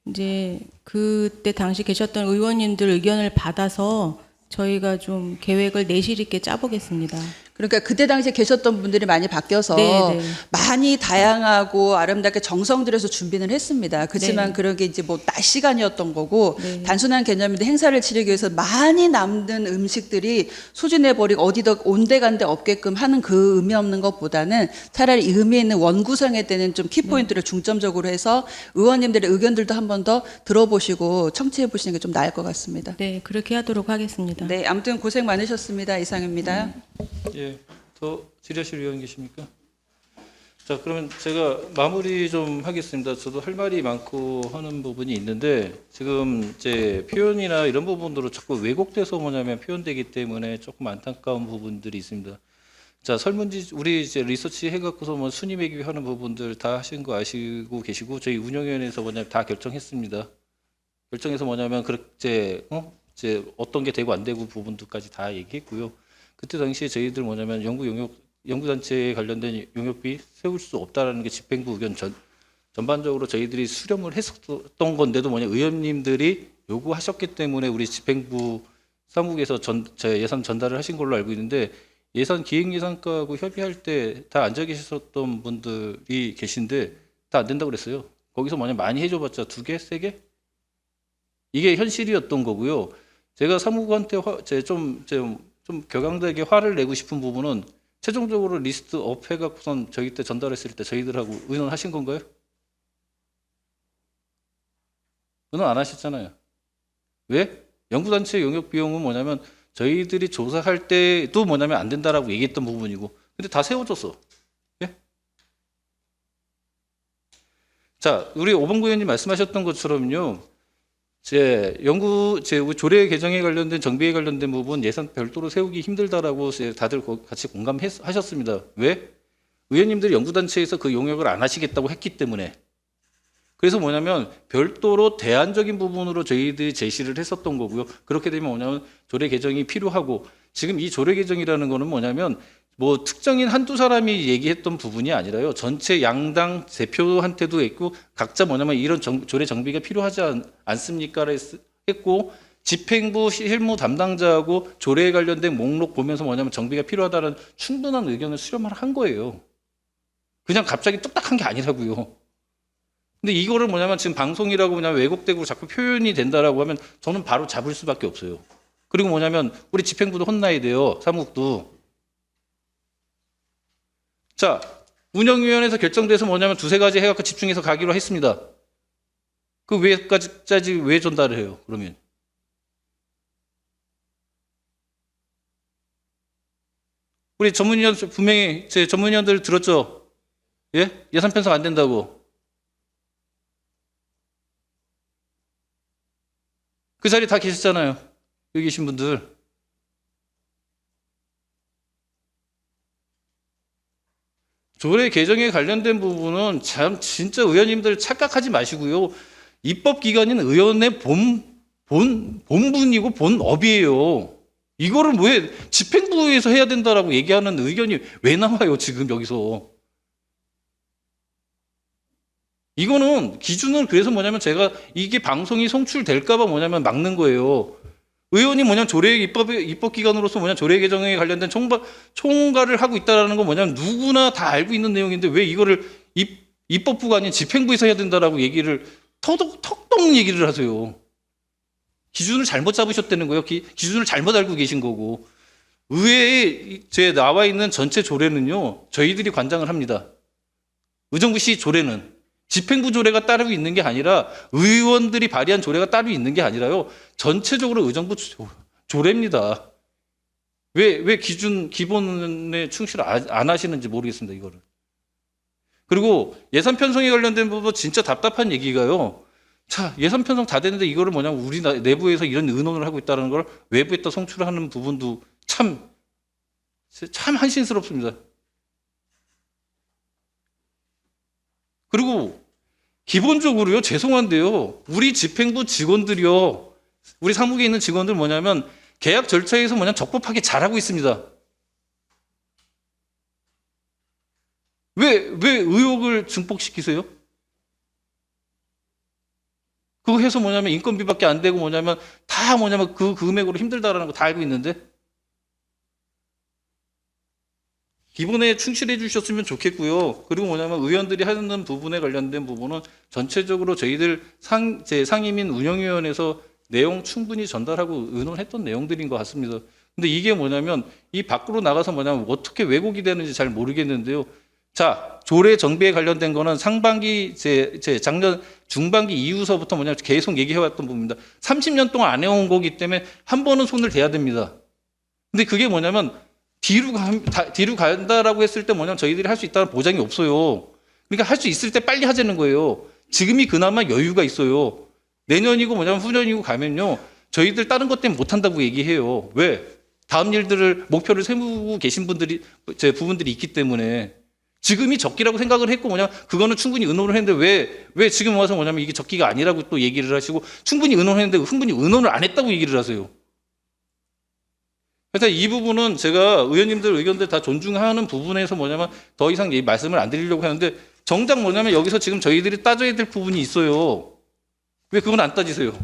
이제 그때 당시 계셨던 의원님들 의견을 받아서 저희가 좀 계획을 내실 있게 짜보겠습니다. 그러니까 그때 당시에 계셨던 분들이 많이 바뀌어서 네. 많이 다양하고 아름답게 정성 들여서 준비는 했습니다. 그렇지만 네. 그런 게 이제 뭐 낮 시간이었던 거고 네. 단순한 개념인데 행사를 치르기 위해서 많이 남는 음식들이 소진해버리고 어디다 온데간데 없게끔 하는 그 의미 없는 것보다는 차라리 의미 있는 원구성에 대한 좀 키포인트를 중점적으로 해서 의원님들의 의견들도 한 번 더 들어보시고 청취해 보시는 게 좀 나을 것 같습니다. 네, 그렇게 하도록 하겠습니다. 네, 아무튼 고생 많으셨습니다. 이상입니다. 예, 더 질의하실 의원 계십니까? 자, 그러면 제가 마무리 좀 하겠습니다. 저도 할 말이 많고 하는 부분이 있는데 지금 이제 표현이나 이런 부분으로 자꾸 왜곡돼서 뭐냐면 표현되기 때문에 조금 안타까운 부분들이 있습니다. 자, 설문지 우리 이제 리서치 해갖고서 뭐 순위 매기하는 부분들 다 하신 거 아시고 계시고 저희 운영위원회에서 뭐냐면 다 결정했습니다. 결정해서 뭐냐면 그렇게 이제 어떤 게 되고 안 되고 부분들까지 다 얘기했고요. 그때 당시에 저희들 뭐냐면 연구단체에 관련된 용역비 세울 수 없다라는 게 집행부 의견 전반적으로 저희들이 수렴을 했었던 건데도 의원님들이 요구하셨기 때문에 우리 집행부 사무국에서 예산 전달을 하신 걸로 알고 있는데 예산 기획예산과하고 협의할 때 다 앉아 계셨던 분들이 계신데 다 안 된다고 그랬어요. 거기서 많이 해줘봤자 2개, 3개? 이게 현실이었던 거고요. 제가 사무국한테 좀 격앙되게 화를 내고 싶은 부분은 최종적으로 리스트 업 해갖고선 저희 때 전달했을 때 저희들하고 의논하신 건가요? 의논 안 하셨잖아요. 왜? 연구단체 용역 비용은 뭐냐면 저희들이 조사할 때도 뭐냐면 안 된다라고 얘기했던 부분이고 근데 다 세워줬어. 예? 자, 우리 오봉구 의원님 말씀하셨던 것처럼요. 조례 개정에 관련된 정비에 관련된 부분 예산 별도로 세우기 힘들다라고 다들 같이 공감하셨습니다. 왜? 의원님들이 연구단체에서 그 용역을 안 하시겠다고 했기 때문에. 그래서 뭐냐면 별도로 대안적인 부분으로 저희들이 제시를 했었던 거고요. 그렇게 되면 뭐냐면 조례 개정이 필요하고 지금 이 조례 개정이라는 거는 뭐냐면 뭐 특정인 한두 사람이 얘기했던 부분이 아니라요. 전체 양당 대표한테도 했고 각자 뭐냐면 이런 조례 정비가 필요하지 않습니까? 했고 집행부 실무 담당자하고 조례에 관련된 목록 보면서 뭐냐면 정비가 필요하다는 충분한 의견을 수렴을 한 거예요. 그냥 갑자기 뚝딱한 게 아니라고요. 근데 이거를 뭐냐면 지금 방송이라고 그냥 왜곡되고 자꾸 표현이 된다라고 하면 저는 바로 잡을 수밖에 없어요. 그리고 뭐냐면 우리 집행부도 혼나야 돼요. 사무국도. 자, 운영위원회에서 결정돼서 뭐냐면 2-3가지 해갖고 집중해서 가기로 했습니다. 그 왜까지 왜 전달을 해요? 그러면 우리 전문위원 분명히 제 전문위원들 들었죠? 예? 예산 편성 안 된다고. 그 자리에 다 계셨잖아요. 여기 계신 분들. 조례 개정에 관련된 부분은 참 진짜 의원님들 착각하지 마시고요. 입법기관인 의원의 본분이고 본업이에요. 이거를 왜 집행부에서 해야 된다라고 얘기하는 의견이 왜 나와요, 지금 여기서. 이거는 기준은 그래서 뭐냐면 제가 이게 방송이 송출될까봐 뭐냐면 막는 거예요. 의원이 뭐냐면 조례 입법기관으로서 뭐냐면 조례 개정에 관련된 총괄을 하고 있다라는 건 뭐냐면 누구나 다 알고 있는 내용인데 왜 이거를 입법부가 아닌 집행부에서 해야 된다라고 얘기를 턱떡 얘기를 하세요. 기준을 잘못 잡으셨다는 거예요. 기준을 잘못 알고 계신 거고. 의회에 제 나와 있는 전체 조례는요, 저희들이 관장을 합니다. 의정부시 조례는 집행부 조례가 따로 있는 게 아니라 의원들이 발의한 조례가 따로 있는 게 아니라요, 전체적으로 의정부 조례입니다. 왜 기본에 충실 안 하시는지 모르겠습니다, 이거를. 그리고 예산 편성에 관련된 부분 진짜 답답한 얘기가요. 자, 예산 편성 다 됐는데 이거를 뭐냐면 우리 내부에서 이런 의논을 하고 있다는 걸 외부에다 송출하는 부분도 참 한심스럽습니다. 그리고 기본적으로요, 죄송한데요, 우리 집행부 직원들이요, 우리 사무국에 있는 직원들 뭐냐면 계약 절차에서 적법하게 잘하고 있습니다. 왜 의혹을 증폭시키세요? 그거 해서 인건비밖에 안 되고 다 그 금액으로 힘들다라는 거 다 알고 있는데, 기본에 충실해 주셨으면 좋겠고요. 그리고 의원들이 하는 부분에 관련된 부분은 전체적으로 저희들 상임인 운영위원회에서 내용 충분히 전달하고 의논했던 내용들인 것 같습니다. 근데 이게 이 밖으로 나가서 어떻게 왜곡이 되는지 잘 모르겠는데요. 자, 조례 정비에 관련된 거는 상반기 작년 중반기 이후서부터 계속 얘기해왔던 부분입니다. 30년 동안 안 해온 거기 때문에 한 번은 손을 대야 됩니다. 근데 그게 뒤로 간다라고 했을 때 저희들이 할 수 있다는 보장이 없어요. 그러니까 할 수 있을 때 빨리 하자는 거예요. 지금이 그나마 여유가 있어요. 내년이고 후년이고 가면요, 저희들 다른 것 때문에 못 한다고 얘기해요. 왜? 다음 일들을 목표를 세우고 계신 부분들이 있기 때문에. 지금이 적기라고 생각을 했고 그거는 충분히 의논을 했는데 왜 지금 와서 이게 적기가 아니라고 또 얘기를 하시고, 충분히 의논했는데 충분히 의논을 안 했다고 얘기를 하세요. 그래서 이 부분은 제가 의원님들 의견들 다 존중하는 부분에서 더 이상 말씀을 안 드리려고 하는데, 정작 여기서 지금 저희들이 따져야 될 부분이 있어요. 왜 그건 안 따지세요?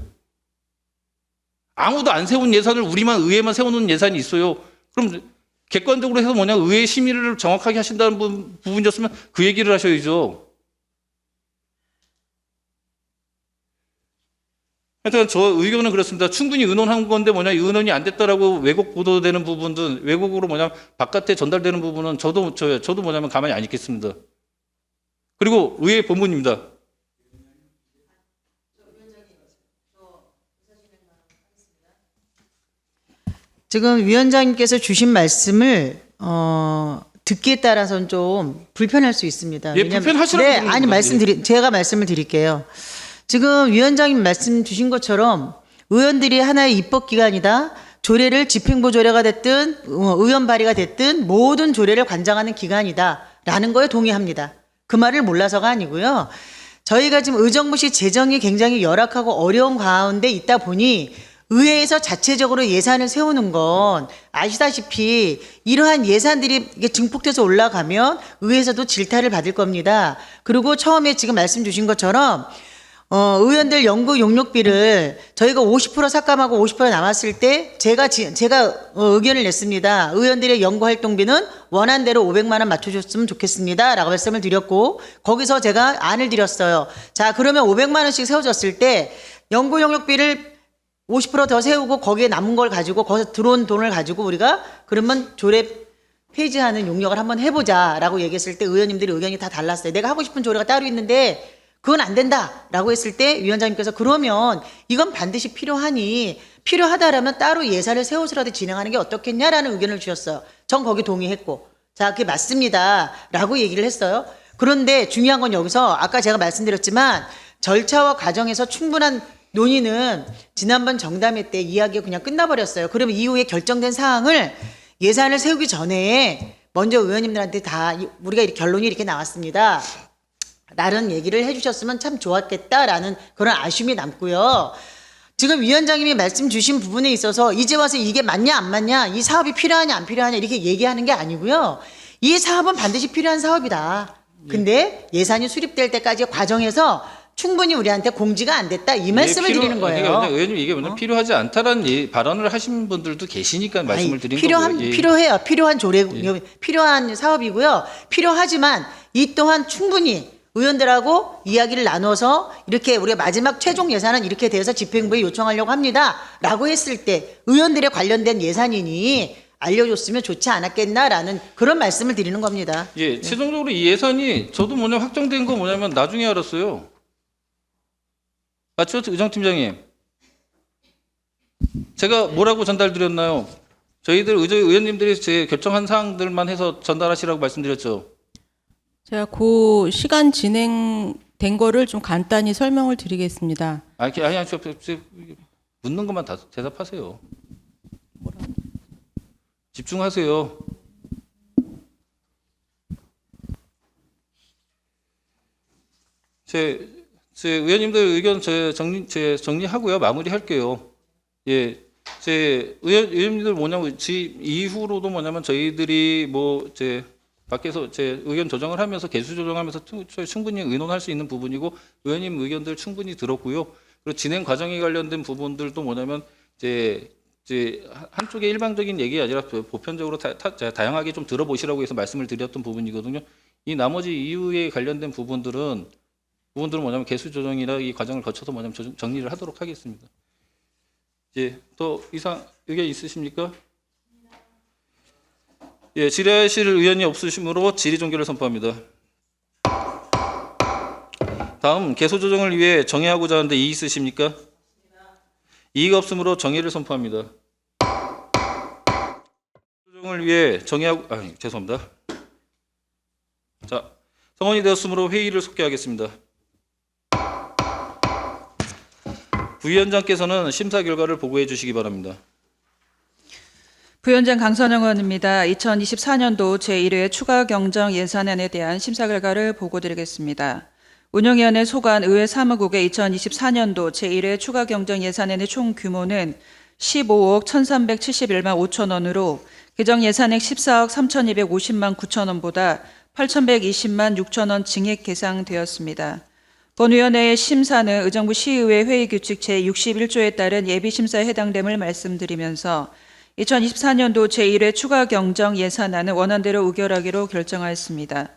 아무도 안 세운 예산을 우리만 의회만 세워놓은 예산이 있어요. 그럼 객관적으로 해서 의회 심의를 정확하게 하신다는 부분이었으면 그 얘기를 하셔야죠. 하여튼 저 의견은 그렇습니다. 충분히 의논한 건데 의논이 안 됐다라고 왜곡 보도되는 부분들, 왜곡으로 바깥에 전달되는 부분은 저도 가만히 안 있겠습니다. 그리고 의회 본문입니다. 지금 위원장님께서 주신 말씀을 듣기에 따라서는 좀 불편할 수 있습니다. 예, 불편하시라고 네, 그러는 아니 겁니다. 제가 말씀을 드릴게요. 지금 위원장님 말씀 주신 것처럼 의원들이 하나의 입법기관이다. 조례를 집행부 조례가 됐든 의원 발의가 됐든 모든 조례를 관장하는 기관이다라는 거에 동의합니다. 그 말을 몰라서가 아니고요. 저희가 지금 의정부시 재정이 굉장히 열악하고 어려운 가운데 있다 보니 의회에서 자체적으로 예산을 세우는 건 아시다시피 이러한 예산들이 이게 증폭돼서 올라가면 의회에서도 질타를 받을 겁니다. 그리고 처음에 지금 말씀 주신 것처럼 의원들 연구 용역비를 저희가 50% 삭감하고 50% 남았을 때 제가 의견을 냈습니다. 의원들의 연구 활동비는 원안대로 500만 원 맞춰줬으면 좋겠습니다. 라고 말씀을 드렸고, 거기서 제가 안을 드렸어요. 자, 그러면 500만 원씩 세워졌을 때 연구 용역비를 50% 더 세우고 거기에 남은 걸 가지고 거기서 들어온 돈을 가지고 우리가 그러면 조례 폐지하는 용역을 한번 해보자라고 얘기했을 때 의원님들의 의견이 다 달랐어요. 내가 하고 싶은 조례가 따로 있는데 그건 안 된다라고 했을 때 위원장님께서 그러면 이건 반드시 필요하다라면 따로 예산을 세워서라도 진행하는 게 어떻겠냐라는 의견을 주셨어요. 전 거기 동의했고, 자, 그게 맞습니다라고 얘기를 했어요. 그런데 중요한 건 여기서 아까 제가 말씀드렸지만 절차와 과정에서 충분한 논의는 지난번 정담회 때 이야기가 그냥 끝나버렸어요. 그러면 이후에 결정된 사항을 예산을 세우기 전에 먼저 의원님들한테 다 우리가 결론이 이렇게 나왔습니다. 라는 얘기를 해주셨으면 참 좋았겠다라는 그런 아쉬움이 남고요. 지금 위원장님이 말씀 주신 부분에 있어서 이제 와서 이게 맞냐 안 맞냐, 이 사업이 필요하냐 안 필요하냐 이렇게 얘기하는 게 아니고요. 이 사업은 반드시 필요한 사업이다. 근데 예산이 수립될 때까지 과정에서 충분히 우리한테 공지가 안 됐다 이 말씀을 드리는 거예요. 그러니까 의원님 이게 필요하지 않다라는 발언을 하신 분들도 계시니까 말씀을 드린 거고요. 필요해요. 필요한 필요한 사업이고요. 필요하지만 이 또한 충분히 의원들하고 이야기를 나눠서 이렇게 우리가 마지막 최종 예산은 이렇게 돼서 집행부에 요청하려고 합니다. 라고 했을 때 의원들에 관련된 예산이니 알려줬으면 좋지 않았겠나라는 그런 말씀을 드리는 겁니다. 예, 최종적으로 이 예산이 저도 확정된 거 뭐냐면 나중에 알았어요. 맞죠, 의정팀장님? 제가 뭐라고 전달드렸나요? 저희들 의원님들이 제 결정한 사항들만 해서 전달하시라고 말씀드렸죠. 제가 그 시간 진행된 거를 좀 간단히 설명을 드리겠습니다. 아니, 묻는 것만 다 대답하세요. 집중하세요. 제 의원님들 의견 정리하고요. 마무리할게요. 예. 제 의원님들 이후로도 저희들이 밖에서 제 의견 조정을 하면서 개수 조정하면서 충분히 의논할 수 있는 부분이고 의원님 의견들 충분히 들었고요. 그리고 진행 과정에 관련된 부분들도 이제 한쪽의 일방적인 얘기 아니라 보편적으로 다양하게 좀 들어보시라고 해서 말씀을 드렸던 부분이거든요. 이 나머지 이후에 관련된 부분들은 개수 조정이나 이 과정을 거쳐서 정리를 하도록 하겠습니다. 예, 또 이상 의견 있으십니까? 예, 질의하실 의원이 없으시므로 질의 종결을 선포합니다. 다음 개수 조정을 위해 정의하고자 하는데 이의 있으십니까? 이의가 없으므로 정의를 선포합니다. 조정을 위해 죄송합니다. 자, 성원이 되었으므로 회의를 속개하겠습니다. 부위원장께서는 심사 결과를 보고해 주시기 바랍니다. 부위원장 강선영 의원입니다. 2024년도 제1회 추가 경정 예산안에 대한 심사 결과를 보고드리겠습니다. 운영위원회 소관 의회 사무국의 2024년도 제1회 추가 경정 예산안의 총 규모는 15억 1,371만 5천 원으로 개정 예산액 14억 3,250만 9천 원보다 8,120만 6천 원 증액 계상되었습니다. 본위원회의 심사는 의정부 시의회 회의규칙 제61조에 따른 예비심사에 해당됨을 말씀드리면서 2024년도 제1회 추가 경정 예산안은 원안대로 의결하기로 결정하였습니다.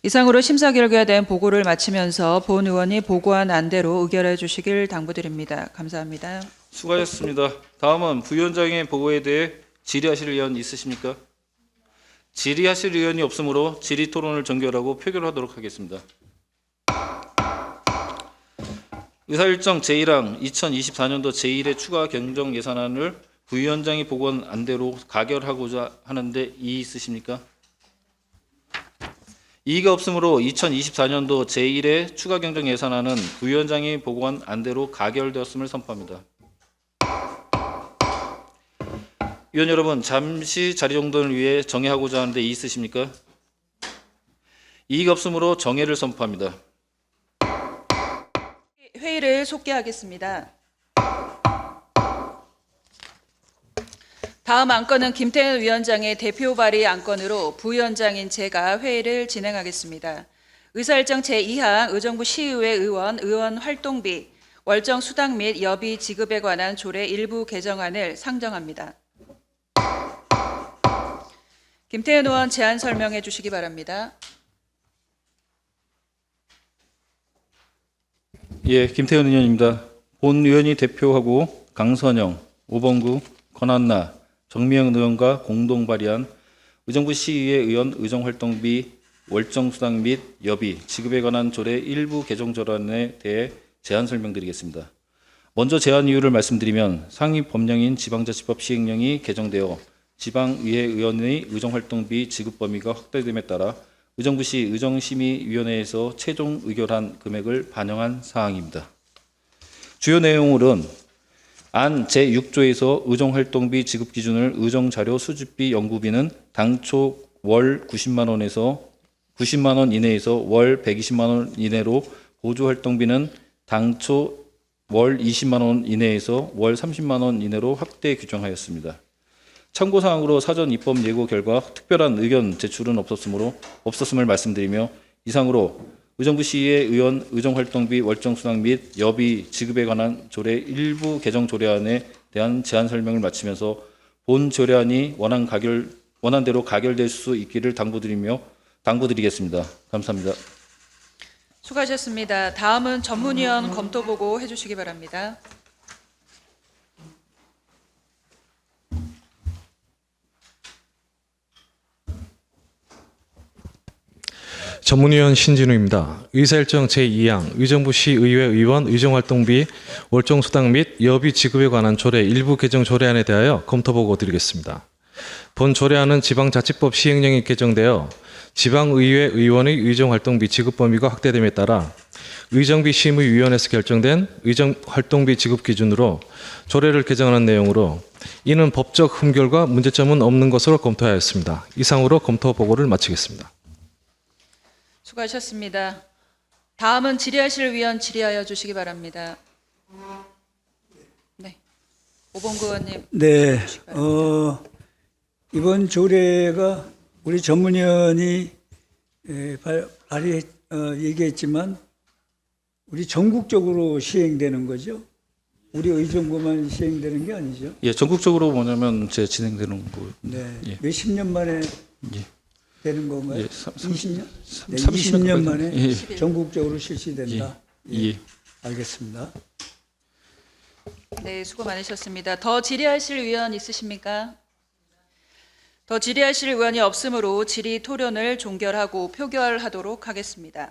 이상으로 심사 결과에 대한 보고를 마치면서 본 의원이 보고한 안대로 의결해 주시길 당부드립니다. 감사합니다. 수고하셨습니다. 다음은 부위원장의 보고에 대해 질의하실 의원 있으십니까? 질의하실 의원이 없으므로 질의 토론을 종결하고 표결하도록 하겠습니다. 의사일정 제1항 2024년도 제1회 추가 경정 예산안을 부위원장이 보고한 안대로 가결하고자 하는데 이의 있으십니까? 이의가 없으므로 2024년도 제1회 추가 경정 예산안은 부위원장이 보고한 안대로 가결되었음을 선포합니다. 위원 여러분, 잠시 자리 정돈을 위해 정회하고자 하는데 이의 있으십니까? 이의가 없으므로 정회를 선포합니다. 회의를 속개하겠습니다. 다음 안건은 김태현 위원장의 대표 발의 안건으로 부위원장인 제가 회의를 진행하겠습니다. 의사일정 제2항 의정부 시의회 의원 활동비, 월정 수당 및 여비 지급에 관한 조례 일부 개정안을 상정합니다. 김태현 의원 제안 설명해 주시기 바랍니다. 예, 김태현 의원입니다. 본 의원이 대표하고 강선영, 오범구, 권한나, 정미영 의원과 공동 발의한 의정부 시의회 의원 의정활동비, 월정수당 및 여비, 지급에 관한 조례 일부 개정 조례안에 대해 제안 설명드리겠습니다. 먼저 제안 이유를 말씀드리면 상위 법령인 지방자치법 시행령이 개정되어 지방의회 의원의 의정활동비 지급 범위가 확대됨에 따라 의정부시 의정심의위원회에서 최종 의결한 금액을 반영한 사항입니다. 주요 내용으로는 안 제6조에서 의정활동비 지급 기준을 의정자료 수집비 연구비는 당초 월 90만 원 이내에서 월 120만 원 이내로 보조활동비는 당초 월 20만 원 이내에서 월 30만 원 이내로 확대 규정하였습니다. 참고사항으로 사전 입법 예고 결과 특별한 의견 제출은 없었음을 말씀드리며 이상으로 의정부시의회 의원 의정활동비 월정수당 및 여비 지급에 관한 조례 일부 개정 조례안에 대한 제안 설명을 마치면서 본 조례안이 원안대로 가결될 수 있기를 당부드리겠습니다. 감사합니다. 수고하셨습니다. 다음은 전문위원 검토 보고 해주시기 바랍니다. 전문위원 신진우입니다. 의사일정 제2항 의정부 시의회 의원 의정활동비 월정수당 및 여비 지급에 관한 조례 일부 개정 조례안에 대하여 검토보고 드리겠습니다. 본 조례안은 지방자치법 시행령이 개정되어 지방의회 의원의 의정활동비 지급 범위가 확대됨에 따라 의정비 심의위원회에서 결정된 의정활동비 지급 기준으로 조례를 개정하는 내용으로 이는 법적 흠결과 문제점은 없는 것으로 검토하였습니다. 이상으로 검토 보고를 마치겠습니다. 수고하셨습니다. 다음은 질의하실 위원 질의하여 주시기 바랍니다. 네, 오봉구 의원님. 네, 이번 조례가 우리 전문위원이 얘기했지만 우리 전국적으로 시행되는 거죠. 우리 의정부만 시행되는 게 아니죠. 예, 전국적으로 뭐냐면 제 진행되는 거. 네, 예. 몇십 년 만에 예. 되는 건가요? 예, 20년? 네, 30년 20년 가까이 만에 예. 전국적으로 실시된다. 예. 알겠습니다. 네, 수고 많으셨습니다. 더 질의하실 위원 있으십니까? 더 질의하실 의원이 없으므로 질의 토론을 종결하고 표결하도록 하겠습니다.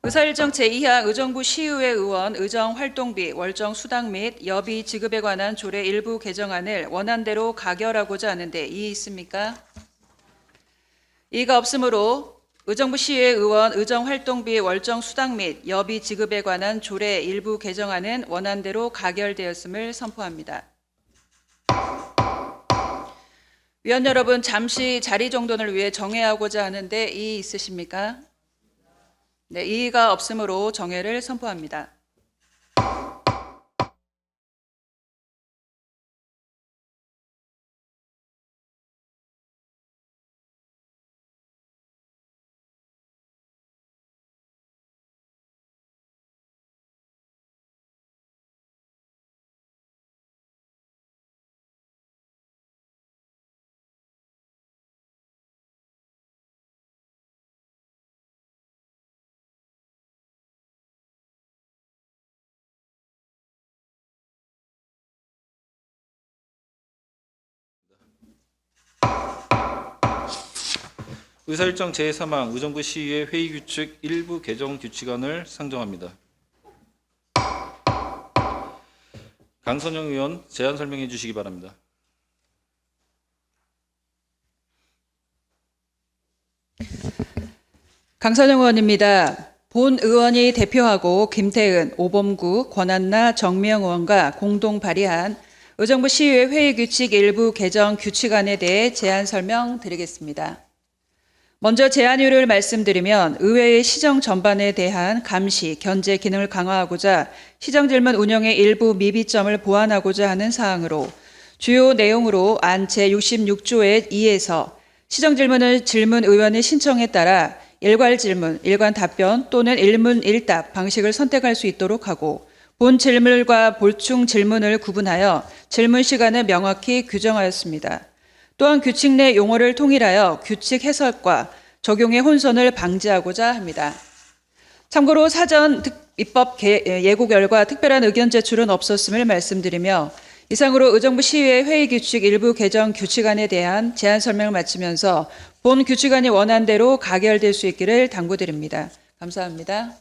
의사일정 제2항 의정부 시의회 의원 의정활동비 월정 수당 및 여비 지급에 관한 조례 일부 개정안을 원안대로 가결하고자 하는데 이의 있습니까? 이의가 없으므로 의정부 시의회 의원 의정활동비 월정 수당 및 여비 지급에 관한 조례 일부 개정안은 원안대로 가결되었음을 선포합니다. 위원 여러분, 잠시 자리 정돈을 위해 정회하고자 하는데 이의 있으십니까? 네, 이의가 없으므로 정회를 선포합니다. 의사일정 제3항 의정부 시의회 회의규칙 일부 개정 규칙안을 상정합니다. 강선영 의원 제안 설명해 주시기 바랍니다. 강선영 의원입니다. 본 의원이 대표하고 김태은, 오범구, 권한나, 정미영 의원과 공동 발의한 의정부 시의회 회의규칙 일부 개정 규칙안에 대해 제안 설명드리겠습니다. 먼저 제안유를 말씀드리면 의회의 시정 전반에 대한 감시, 견제 기능을 강화하고자 시정질문 운영의 일부 미비점을 보완하고자 하는 사항으로 주요 내용으로 안 제66조의 2에서 시정질문을 질문 의원의 신청에 따라 일괄 질문, 일관 답변 또는 일문 일답 방식을 선택할 수 있도록 하고 본 질문과 보충 질문을 구분하여 질문 시간을 명확히 규정하였습니다. 또한 규칙 내 용어를 통일하여 규칙 해석과 적용의 혼선을 방지하고자 합니다. 참고로 사전 입법 예고 결과 특별한 의견 제출은 없었음을 말씀드리며 이상으로 의정부 시의회 회의규칙 일부 개정 규칙안에 대한 제안 설명을 마치면서 본 규칙안이 원안대로 가결될 수 있기를 당부드립니다. 감사합니다.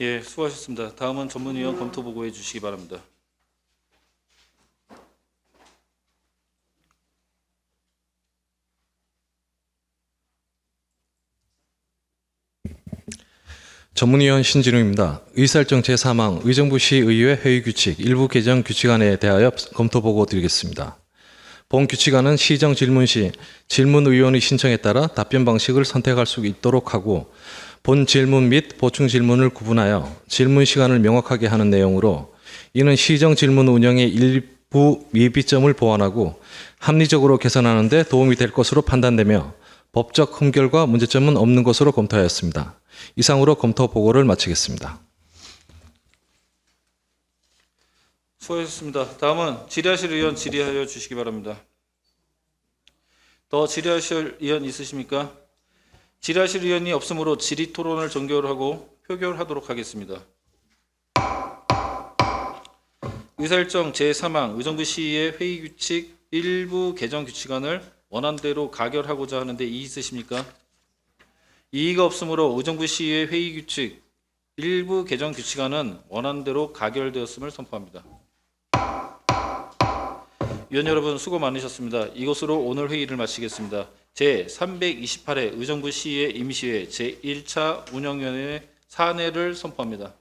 예, 수고하셨습니다. 다음은 전문위원 검토 보고해 주시기 바랍니다. 전문위원 신진우입니다. 의사일정 제3항 의정부 시의회 회의규칙 일부 개정 규칙안에 대하여 검토 보고 드리겠습니다. 본 규칙안은 시정 질문 시 질문 의원의 신청에 따라 답변 방식을 선택할 수 있도록 하고 본 질문 및 보충 질문을 구분하여 질문 시간을 명확하게 하는 내용으로 이는 시정 질문 운영의 일부 미비점을 보완하고 합리적으로 개선하는 데 도움이 될 것으로 판단되며 법적 흠결과 문제점은 없는 것으로 검토하였습니다. 이상으로 검토 보고를 마치겠습니다. 수고하셨습니다. 다음은 질의하실 의원 질의하여 주시기 바랍니다. 더 질의하실 의원 있으십니까? 질의하실 의원이 없으므로 질의 토론을 종결하고 표결하도록 하겠습니다. 의사일정 제3항 의정부 시의회 회의 규칙 일부 개정 규칙안을 원안대로 가결하고자 하는데 이의 있으십니까? 이의가 없으므로 의정부 시의회 회의 규칙 일부 개정 규칙안은 원안대로 가결되었음을 선포합니다. 위원 여러분 수고 많으셨습니다. 이것으로 오늘 회의를 마치겠습니다. 제328회 의정부 시의회 임시회 제1차 운영위원회 사내를 선포합니다.